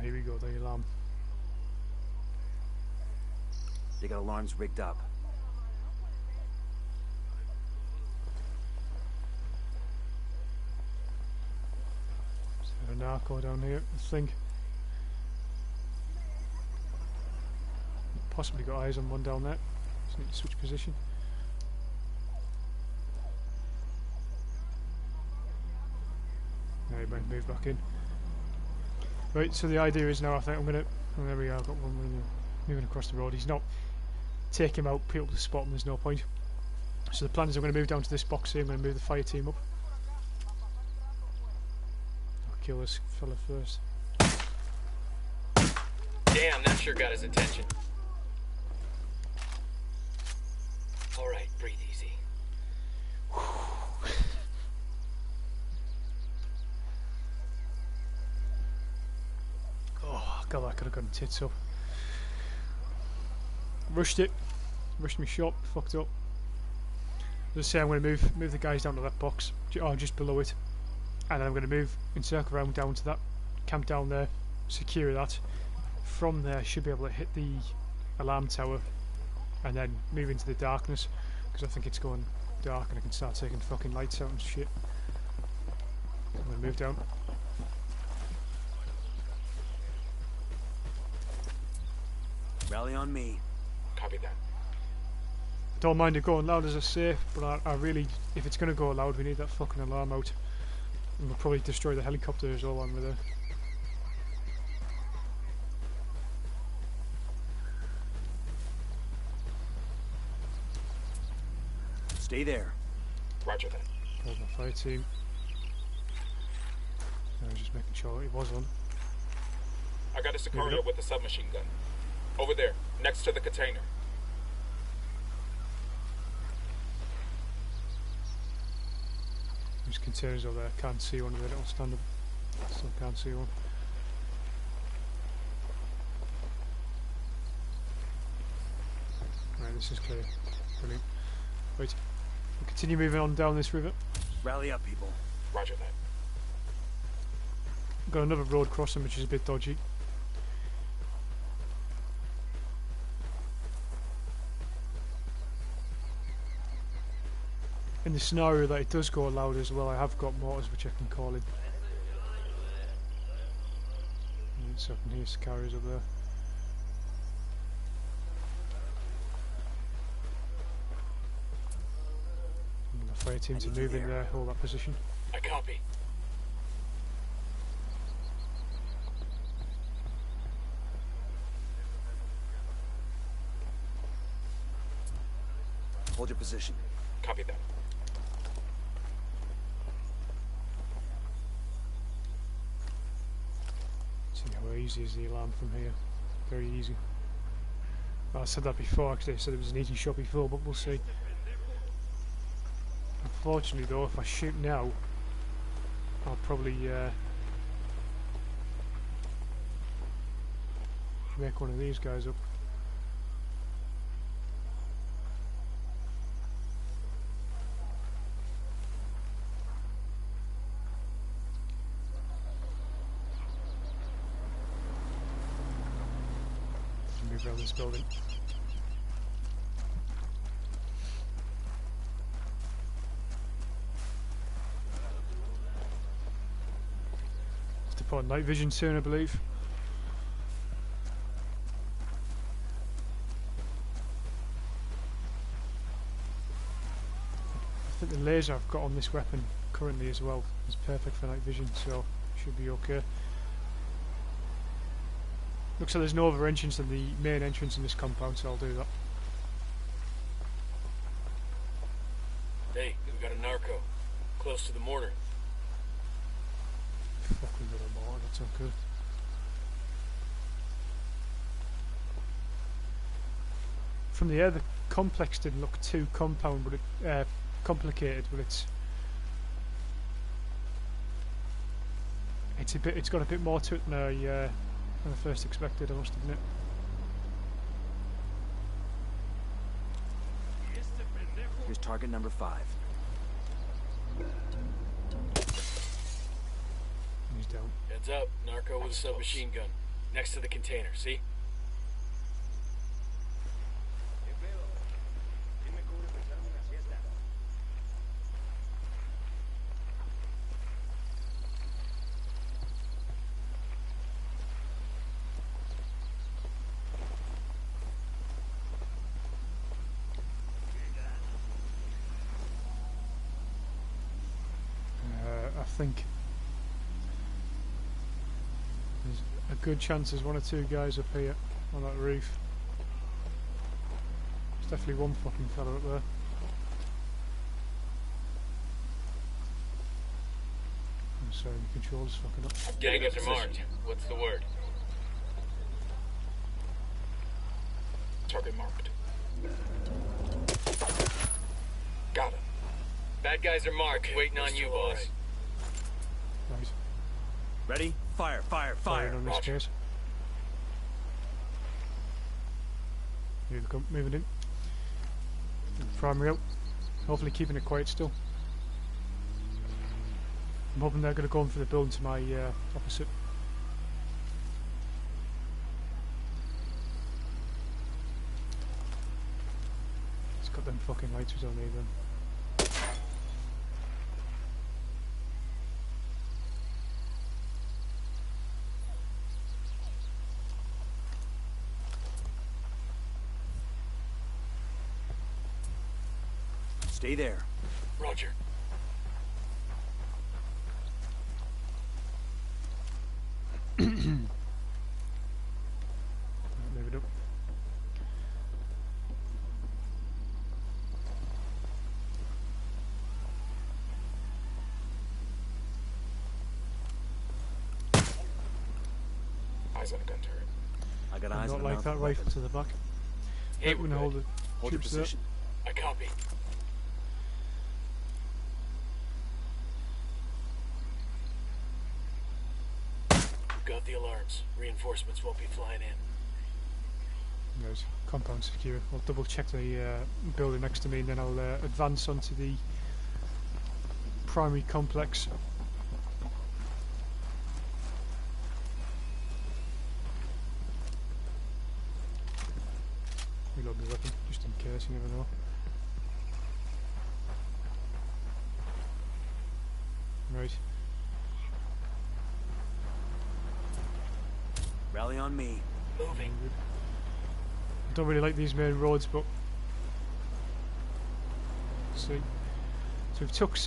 Speaker 5: Here we go, the alarm.
Speaker 6: They got alarms rigged up.
Speaker 5: Is there a narco down here, I think? Possibly got eyes on one down there. Just need to switch position. No, he might move back in. Right, so the idea is now I think I'm going to... Oh, there we go, I've got one moving across the road. He's not taking him out, people to spot him, there's no point. So the plan is I'm going to move down to this box here, I'm going to move the fire team up. I'll kill this fella first.
Speaker 7: Damn, that sure got his attention. Alright, breathe easy.
Speaker 5: Oh god, I could have gotten tits up. Rushed it. Rushed my shot, fucked up. As I say, I'm going to move the guys down to that box, or just below it. And then I'm going to move and circle around down to that camp down there, secure that. From there I should be able to hit the alarm tower and then move into the darkness, because I think it's going dark and I can start taking fucking lights out and shit. I'm going to move down.
Speaker 6: Rally on me.
Speaker 2: Copy that.
Speaker 5: Don't mind it going loud as I say, but I really, if it's going to go loud, we need that fucking alarm out. And we'll probably destroy the helicopter as well when we're there.
Speaker 6: Stay there.
Speaker 2: Roger that.
Speaker 5: There's my fire team. I was just making sure it was on.
Speaker 2: I got a Sicario with a submachine gun. Over there, next to the container.
Speaker 5: There's containers over there. Can't see one of them. It'll stand up. Still can't see one. Right, this is clear. Brilliant. Right, we'll continue moving on down this river.
Speaker 6: Rally up, people.
Speaker 2: Roger that.
Speaker 5: Got another road crossing which is a bit dodgy. In the scenario that it does go loud as well, I have got mortars which I can call in. So I can hear Sicarios up there. And the fire team to move in there, hold that position.
Speaker 7: I copy.
Speaker 6: Hold your position.
Speaker 2: Copy that.
Speaker 5: See how easy is the alarm from here. Very easy. I said that before, actually. I said it was an easy shot before, but we'll see. Unfortunately, though, if I shoot now, I'll probably make one of these guys up. Move around this building. Have to put on night vision soon, I believe. I think the laser I've got on this weapon currently as well is perfect for night vision, so should be okay. Looks like there's no other entrance than the main entrance in this compound, so I'll do that.
Speaker 4: Hey, we got a narco. Close to the mortar.
Speaker 5: Fucking little mortar, that's not good. From the air, the complex didn't look too complicated, but it's got a bit more to it than I first expected, I must admit.
Speaker 6: Here's target number 5.
Speaker 5: He's down.
Speaker 4: Heads up, narco with a submachine gun. Next to the container, see?
Speaker 5: I think there's a good chance there's one or two guys up here on that roof. There's definitely one fucking fella up there. I'm sorry, the controller's fucking up.
Speaker 4: Getting us marked. What's the word?
Speaker 2: Target marked. Got him.
Speaker 4: Bad guys are marked.
Speaker 2: Okay,
Speaker 4: Waiting on you, boss.
Speaker 2: right.
Speaker 5: Right.
Speaker 6: Ready? Fire, fire,
Speaker 5: Firing
Speaker 6: fire.
Speaker 5: on this
Speaker 2: Roger.
Speaker 5: case. Here they come, moving in. Primary out. Hopefully keeping it quiet still. I'm hoping they're going to go in for the building to my opposite. It's got them fucking lights on me then.
Speaker 6: Stay there.
Speaker 4: Roger.
Speaker 5: Move it up.
Speaker 2: Eyes on a gun turret.
Speaker 6: I got
Speaker 5: I
Speaker 6: eyes
Speaker 5: not
Speaker 6: on a
Speaker 5: like
Speaker 6: mounted
Speaker 5: that rifle
Speaker 6: weapon.
Speaker 5: to the back.
Speaker 4: Hey,
Speaker 5: Right, we're
Speaker 4: we're
Speaker 5: gonna hold
Speaker 4: good.
Speaker 5: the
Speaker 6: Hold your
Speaker 5: troops there.
Speaker 6: position.
Speaker 4: I copy. Got the alarms. Reinforcements won't be flying in.
Speaker 5: There's compound secure. I'll double check the building next to me and then I'll advance onto the primary complex. Reload my weapon, just in case, you never know. Right.
Speaker 6: Rally on me.
Speaker 4: Moving.
Speaker 5: I don't really like these main roads, but see. So we've took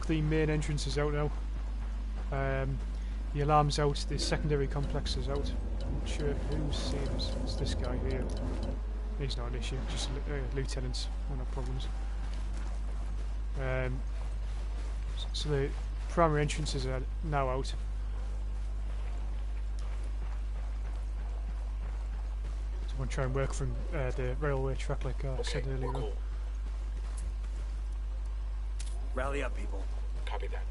Speaker 5: the main entrances out now. The alarm's out. The secondary complex is out. I'm not sure who's seen us. It's this guy here. He's not an issue. Just lieutenants. No problems. So the primary entrances are now out. So want to try and work from the railway track like I said earlier.
Speaker 2: Cool.
Speaker 6: Rally up, people.
Speaker 2: Copy that.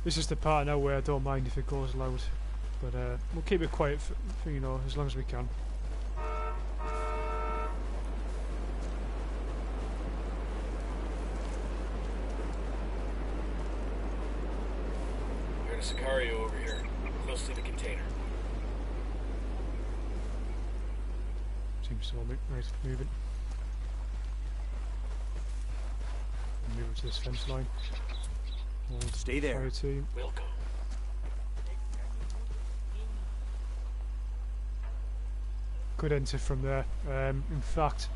Speaker 5: This is the part now where I don't mind if it goes loud, but we'll keep it quiet for you know, as long as we can.
Speaker 4: There's a Sicario over here, close to the container.
Speaker 5: Seems so right, move it. Move it to this fence line. Hold
Speaker 6: Stay there.
Speaker 5: fire team.
Speaker 4: We'll go.
Speaker 5: Could enter from there. In fact,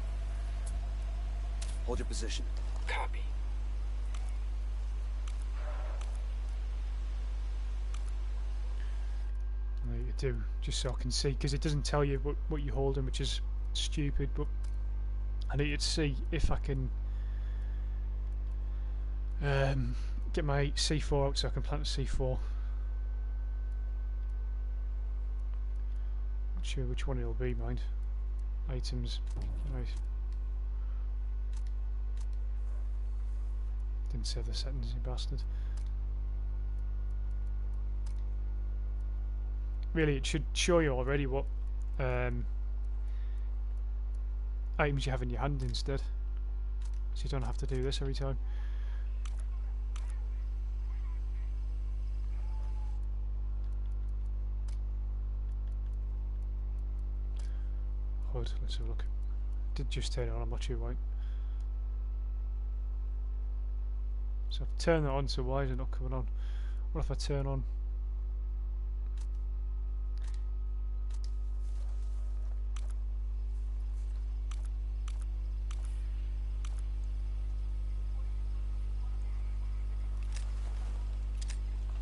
Speaker 6: Hold your position.
Speaker 4: Copy.
Speaker 5: I need to do just so I can see, because it doesn't tell you what you're holding, which is stupid. But I need to see if I can get my C4 out so I can plant a C4. Not sure which one it'll be, mind. Items. Right. Didn't save the settings, you bastard. Really, it should show you already what items you have in your hand instead, so you don't have to do this every time. HUD, let's have a look. Did just turn it on, I'm not sure why. So I've turned that on, so why is it not coming on? What if I turn on?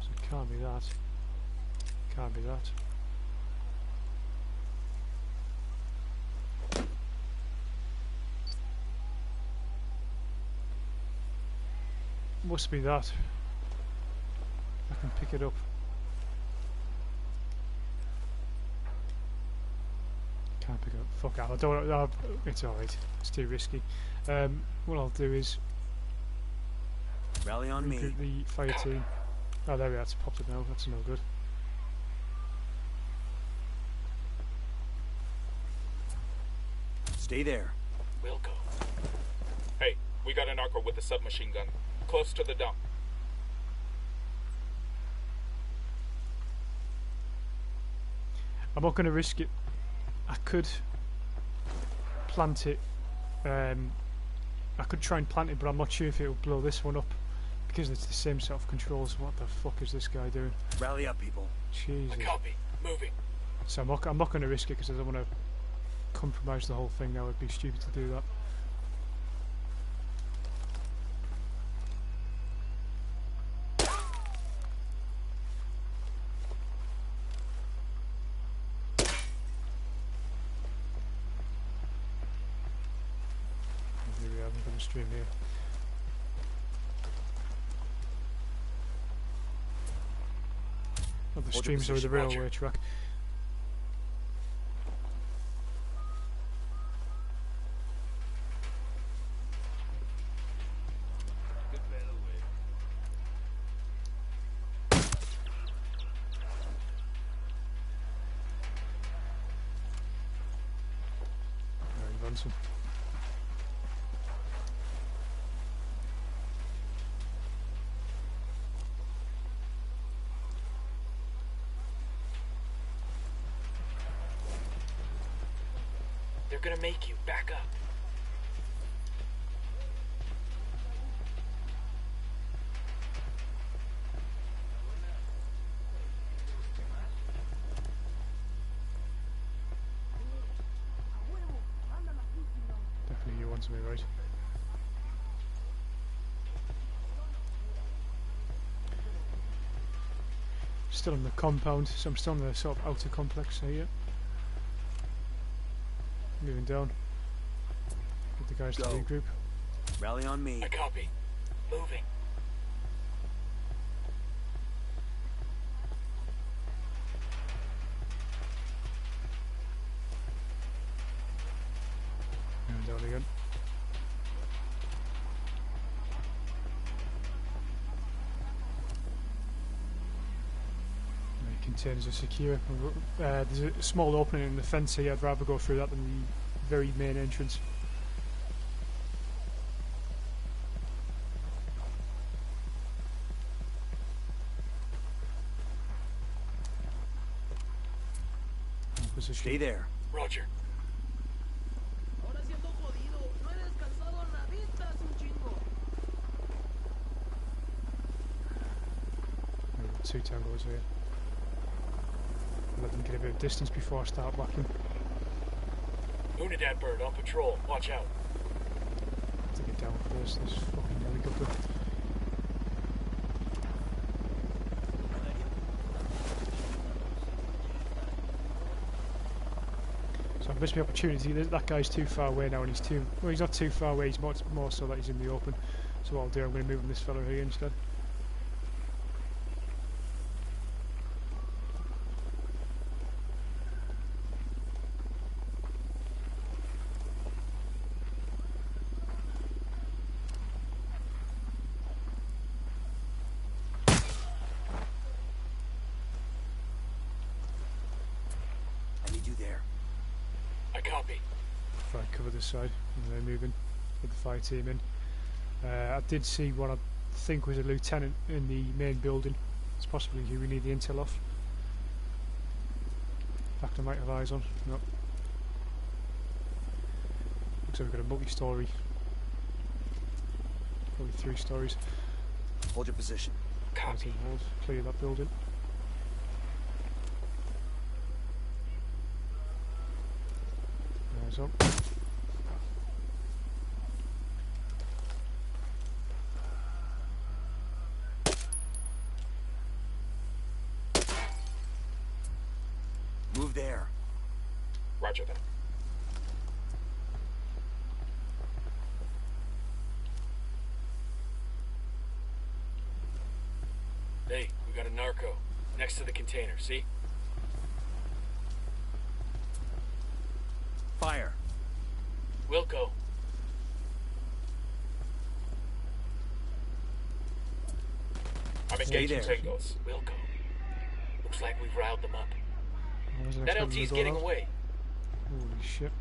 Speaker 5: So it can't be that. Can't be that. Must be that. I can pick it up. Can't pick it up. Fuck out. I don't. It's alright. It's too risky. What I'll do is
Speaker 6: Rally on me.
Speaker 5: regroup the fire team. Oh, there we are. It's popped up now. That's no good.
Speaker 6: Stay there.
Speaker 4: We'll go.
Speaker 2: Hey, we got an Oroco with a submachine gun. Close to the dump.
Speaker 5: I'm not going to risk it. I could plant it. I could try and plant it, but I'm not sure if it will blow this one up because it's the same sort of controls. What the fuck is this guy doing?
Speaker 6: Rally up, people.
Speaker 5: Jesus.
Speaker 4: Copy. Moving.
Speaker 5: So I'm not going to risk it because I don't want to compromise the whole thing. Now it'd be stupid to do that. Here we are. We've got the stream here. Oh, the streams are the railway track. Ransom.
Speaker 4: They're gonna make you back up.
Speaker 5: Definitely you want me, right? Still in the compound, so I'm still in the sort of outer complex here. Moving down. Get the guys to regroup.
Speaker 6: Rally on me.
Speaker 4: I copy. Moving.
Speaker 5: on again. The containers are secure. There's a small opening in the fence here. I'd rather go through that than the very main entrance.
Speaker 6: Stay there.
Speaker 4: Roger.
Speaker 5: Two tangos here. Let them get a bit of distance before I start whacking.
Speaker 4: Unidad bird on patrol. Watch out.
Speaker 5: To get down first, this fucking helicopter. So I've missed my opportunity. That guy's too far away now, and he's too... Well, he's not too far away, he's more so that he's in the open. So what I'll do, I'm going to move on this fella here instead. Side and they're moving with the fire team in. I did see what I think was a lieutenant in the main building. It's possibly who we need the intel off. In fact, I might have eyes on. Nope. Looks like we've got a multi-story. Probably 3 stories.
Speaker 6: Hold your position.
Speaker 4: Copy.
Speaker 5: Hold. Clear that building. Eyes up.
Speaker 6: Move there.
Speaker 2: Roger that.
Speaker 4: Hey, we got a narco next to the container, see?
Speaker 6: Fire.
Speaker 4: Wilco.
Speaker 2: I'm engaging tangos.
Speaker 4: Wilco. Looks like we've riled them up.
Speaker 5: That
Speaker 4: That LT's getting away.
Speaker 5: Holy shit.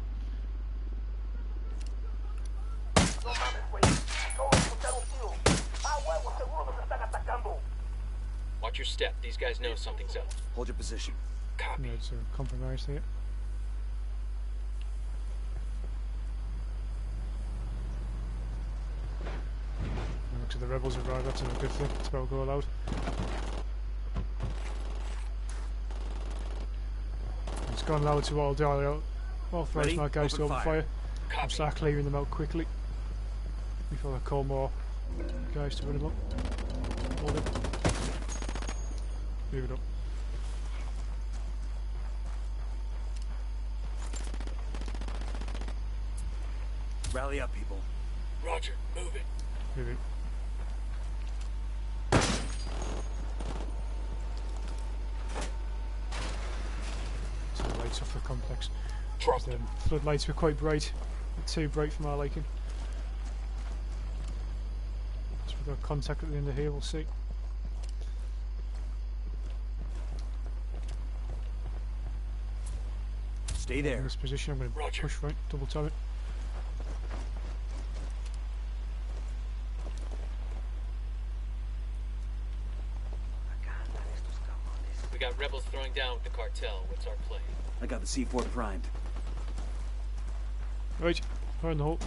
Speaker 4: Watch your step. These guys know something's up.
Speaker 6: Hold your position.
Speaker 4: Copy.
Speaker 5: Yeah, it's a compromise here. Looks like the rebels have arrived. That's a good thing. It's about to go loud. It's gone loud, so what I'll do, I'll authorize my guys to open fire. And start clearing them out quickly before I call more guys to run them up. Hold it. Move it up.
Speaker 6: Rally up, people.
Speaker 4: Roger, move it.
Speaker 5: Move it. Lights off the complex.
Speaker 2: Drop
Speaker 5: The floodlights were quite bright, too bright for my liking. So we've got contact at the end of here, we'll see.
Speaker 6: Stay there.
Speaker 5: In this position, I'm going to push right, double tap it.
Speaker 7: We got rebels throwing down with the cartel. What's our play?
Speaker 6: I got the C4 primed.
Speaker 5: Right, fire in the hole.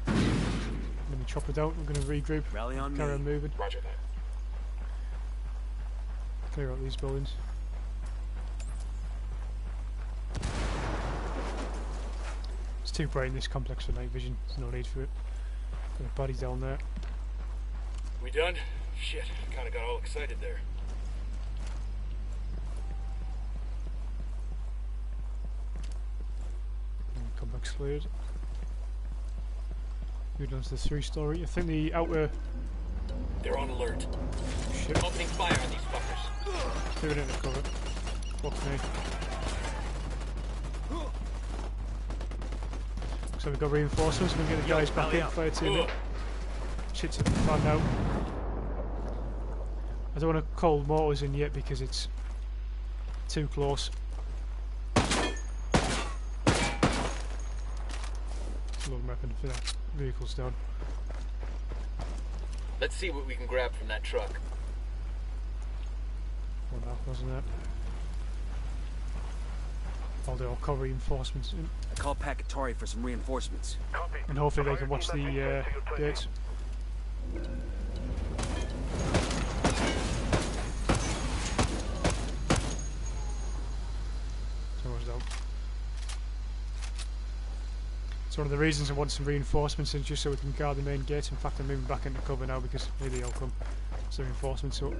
Speaker 5: I'm going to chop it out, we're going to regroup.
Speaker 6: Rally on
Speaker 5: carry
Speaker 6: me.
Speaker 5: on moving.
Speaker 2: Roger that.
Speaker 5: Clear out these buildings. It's too bright in this complex for night vision, there's no need for it. Got a body down there.
Speaker 4: We done? Shit, kinda got all excited there.
Speaker 5: Complex cleared. Moving on to the 3-story. I think the outer...
Speaker 4: They're on alert.
Speaker 5: Shit.
Speaker 7: Opening fire on these fuckers.
Speaker 5: Clearing it in the cover. Fuck me. So we've got reinforcements. We're going to get the guys back in. Fire team. Shit's at the fan now. I don't want to call mortars in yet because it's too close. Load weapon for that. Vehicle's down.
Speaker 4: Let's see what we can grab from that truck.
Speaker 5: Well, that wasn't it. All the Oroco reinforcements in.
Speaker 6: I called Pacatari for some reinforcements.
Speaker 5: And hopefully they can watch the gates. It's one of the reasons I want some reinforcements, is just so we can guard the main gates. In fact, I'm moving back into cover now because maybe they'll come. So reinforcements. So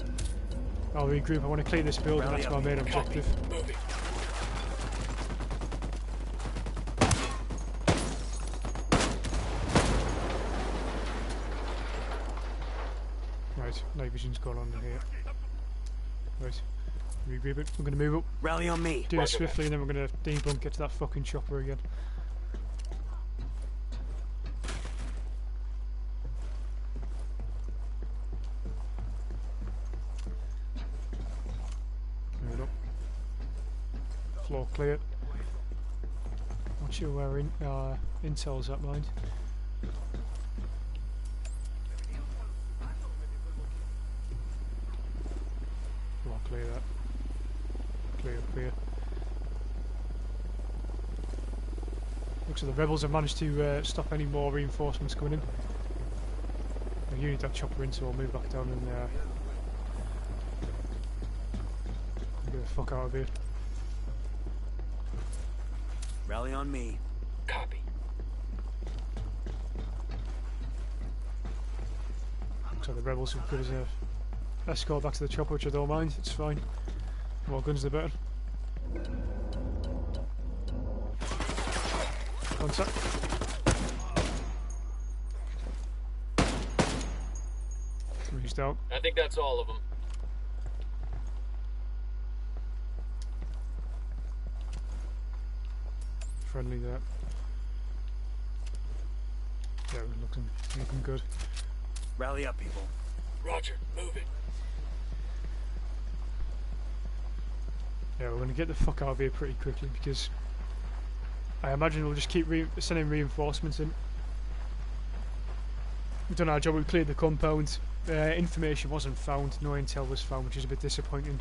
Speaker 5: I'll regroup. I want to clear this building. That's my main objective. Right, night vision's going on in here. Right, regroup it. We're going to move up.
Speaker 6: Rally on me.
Speaker 5: Do this swiftly, and then we're going to debunk, get to that fucking chopper again. Move it up. Floor cleared. Not sure where intel's at, mind. Clear that. Clear. Looks like the rebels have managed to stop any more reinforcements coming in. You need that chopper in, so I'll move back down and get the fuck out of here.
Speaker 6: Rally on me.
Speaker 4: Copy.
Speaker 5: Looks like the rebels have got us a escort back to the chopper, which I don't mind. It's fine. The more guns, the better. Contact. Reached out.
Speaker 4: I think that's all of them.
Speaker 5: Friendly there. Yeah, we're looking good.
Speaker 6: Rally up, people.
Speaker 4: Roger, move it.
Speaker 5: Yeah, we're going to get the fuck out of here pretty quickly because I imagine we'll just keep sending reinforcements in. We've done our job, we cleared the compound. Information wasn't found, no intel was found, which is a bit disappointing.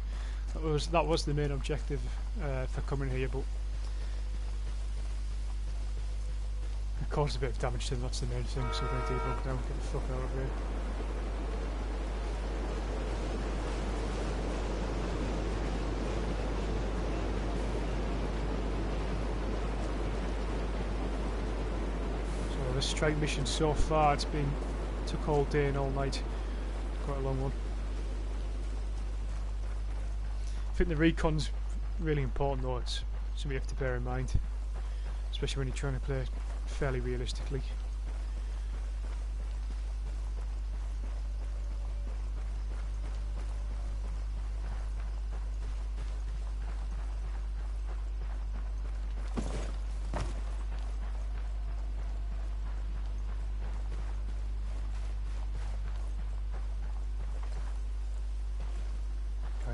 Speaker 5: That was the main objective for coming here, but it caused a bit of damage to them, that's the main thing, so we're going to debunk now and get the fuck out of here. The strike mission so far, took all day and all night. Quite a long one. I think the recon's really important though, it's something you have to bear in mind, especially when you're trying to play fairly realistically.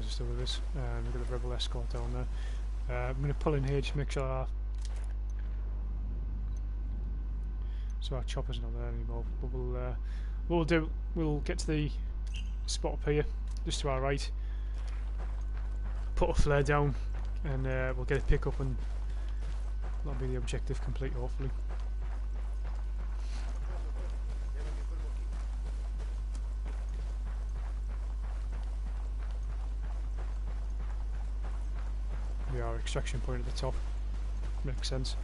Speaker 5: Just over this, we've got the rebel escort down there. I'm going to pull in here just to make sure our chopper's not there anymore. But we'll get to the spot up here, just to our right. Put a flare down, and we'll get a pick up, and that'll be the objective complete, hopefully. Our extraction point at the top makes sense.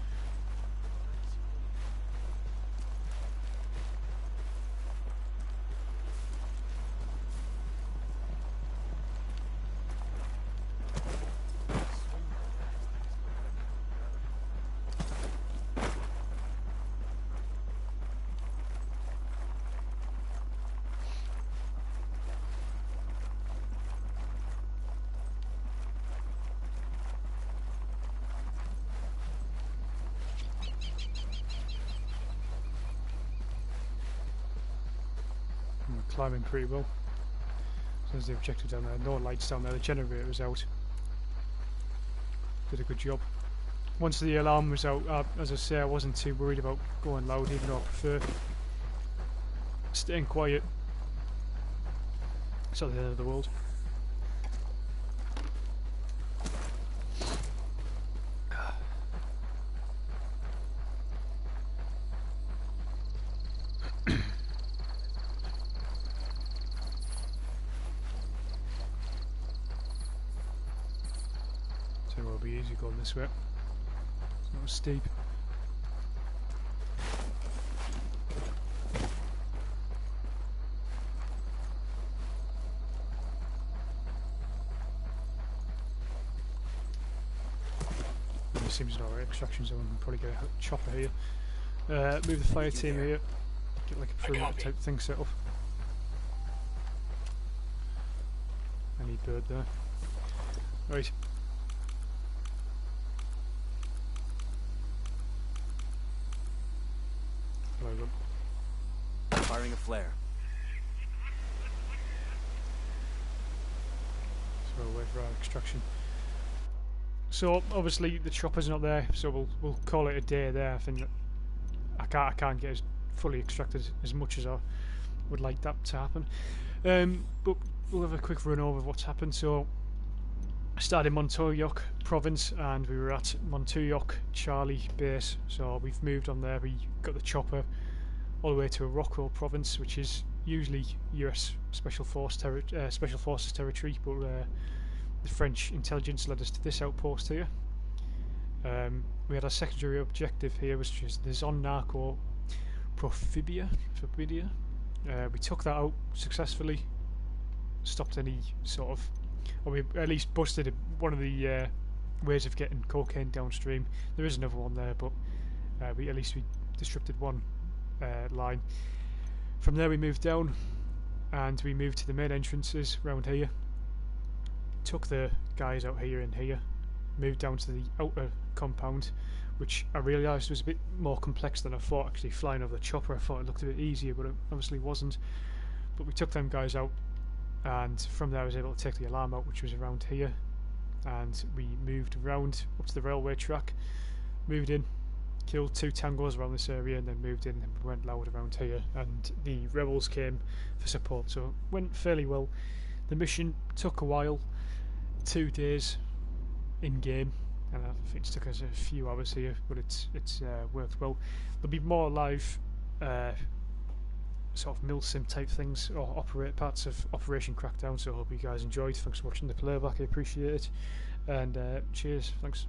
Speaker 5: climbing pretty well. So there's the objective down there. No lights down there. The generator was out. Did a good job. Once the alarm was out, as I say, I wasn't too worried about going loud, even though I prefer staying quiet. It's not the end of the world. So it'll be easy going this way. It's not steep. There seems no extraction zone. We'll probably get a chopper here. Move the fire team here. Get like a perimeter type thing set up. I need bird there. Right.
Speaker 6: Firing a flare.
Speaker 5: So we'll wait for our extraction. So obviously the chopper's not there, so we'll call it a day there. I think that I can't get as fully extracted as much as I would like that to happen. But we'll have a quick run over of what's happened. So I started in Montoyoc Province and we were at Montoyoc Charlie base. So we've moved on there. We got the chopper all the way to Oroco Province, which is usually US Special Forces territory, but the French intelligence led us to this outpost here. We had a secondary objective here, which is the Zon Narco Prophobia. We took that out successfully, stopped any sort of, or we at least busted one of the ways of getting cocaine downstream. There is another one there, but we disrupted one line. From there we moved down and we moved to the main entrances around here, took the guys out here and here, moved down to the outer compound, which I realised was a bit more complex than I thought. Actually flying over the chopper I thought it looked a bit easier, but it obviously wasn't. But we took them guys out and from there I was able to take the alarm out, which was around here, and we moved around up to the railway track, moved in, killed 2 tangos around this area and then moved in and we went loud around here, and the rebels came for support, so it went fairly well. The mission took a while, 2 days in game, and I think it took us a few hours here, but it's worked well. There'll be more live sort of Milsim type things or parts of Operation Crackdown, so I hope you guys enjoyed. Thanks for watching the playback, I appreciate it, and cheers, thanks.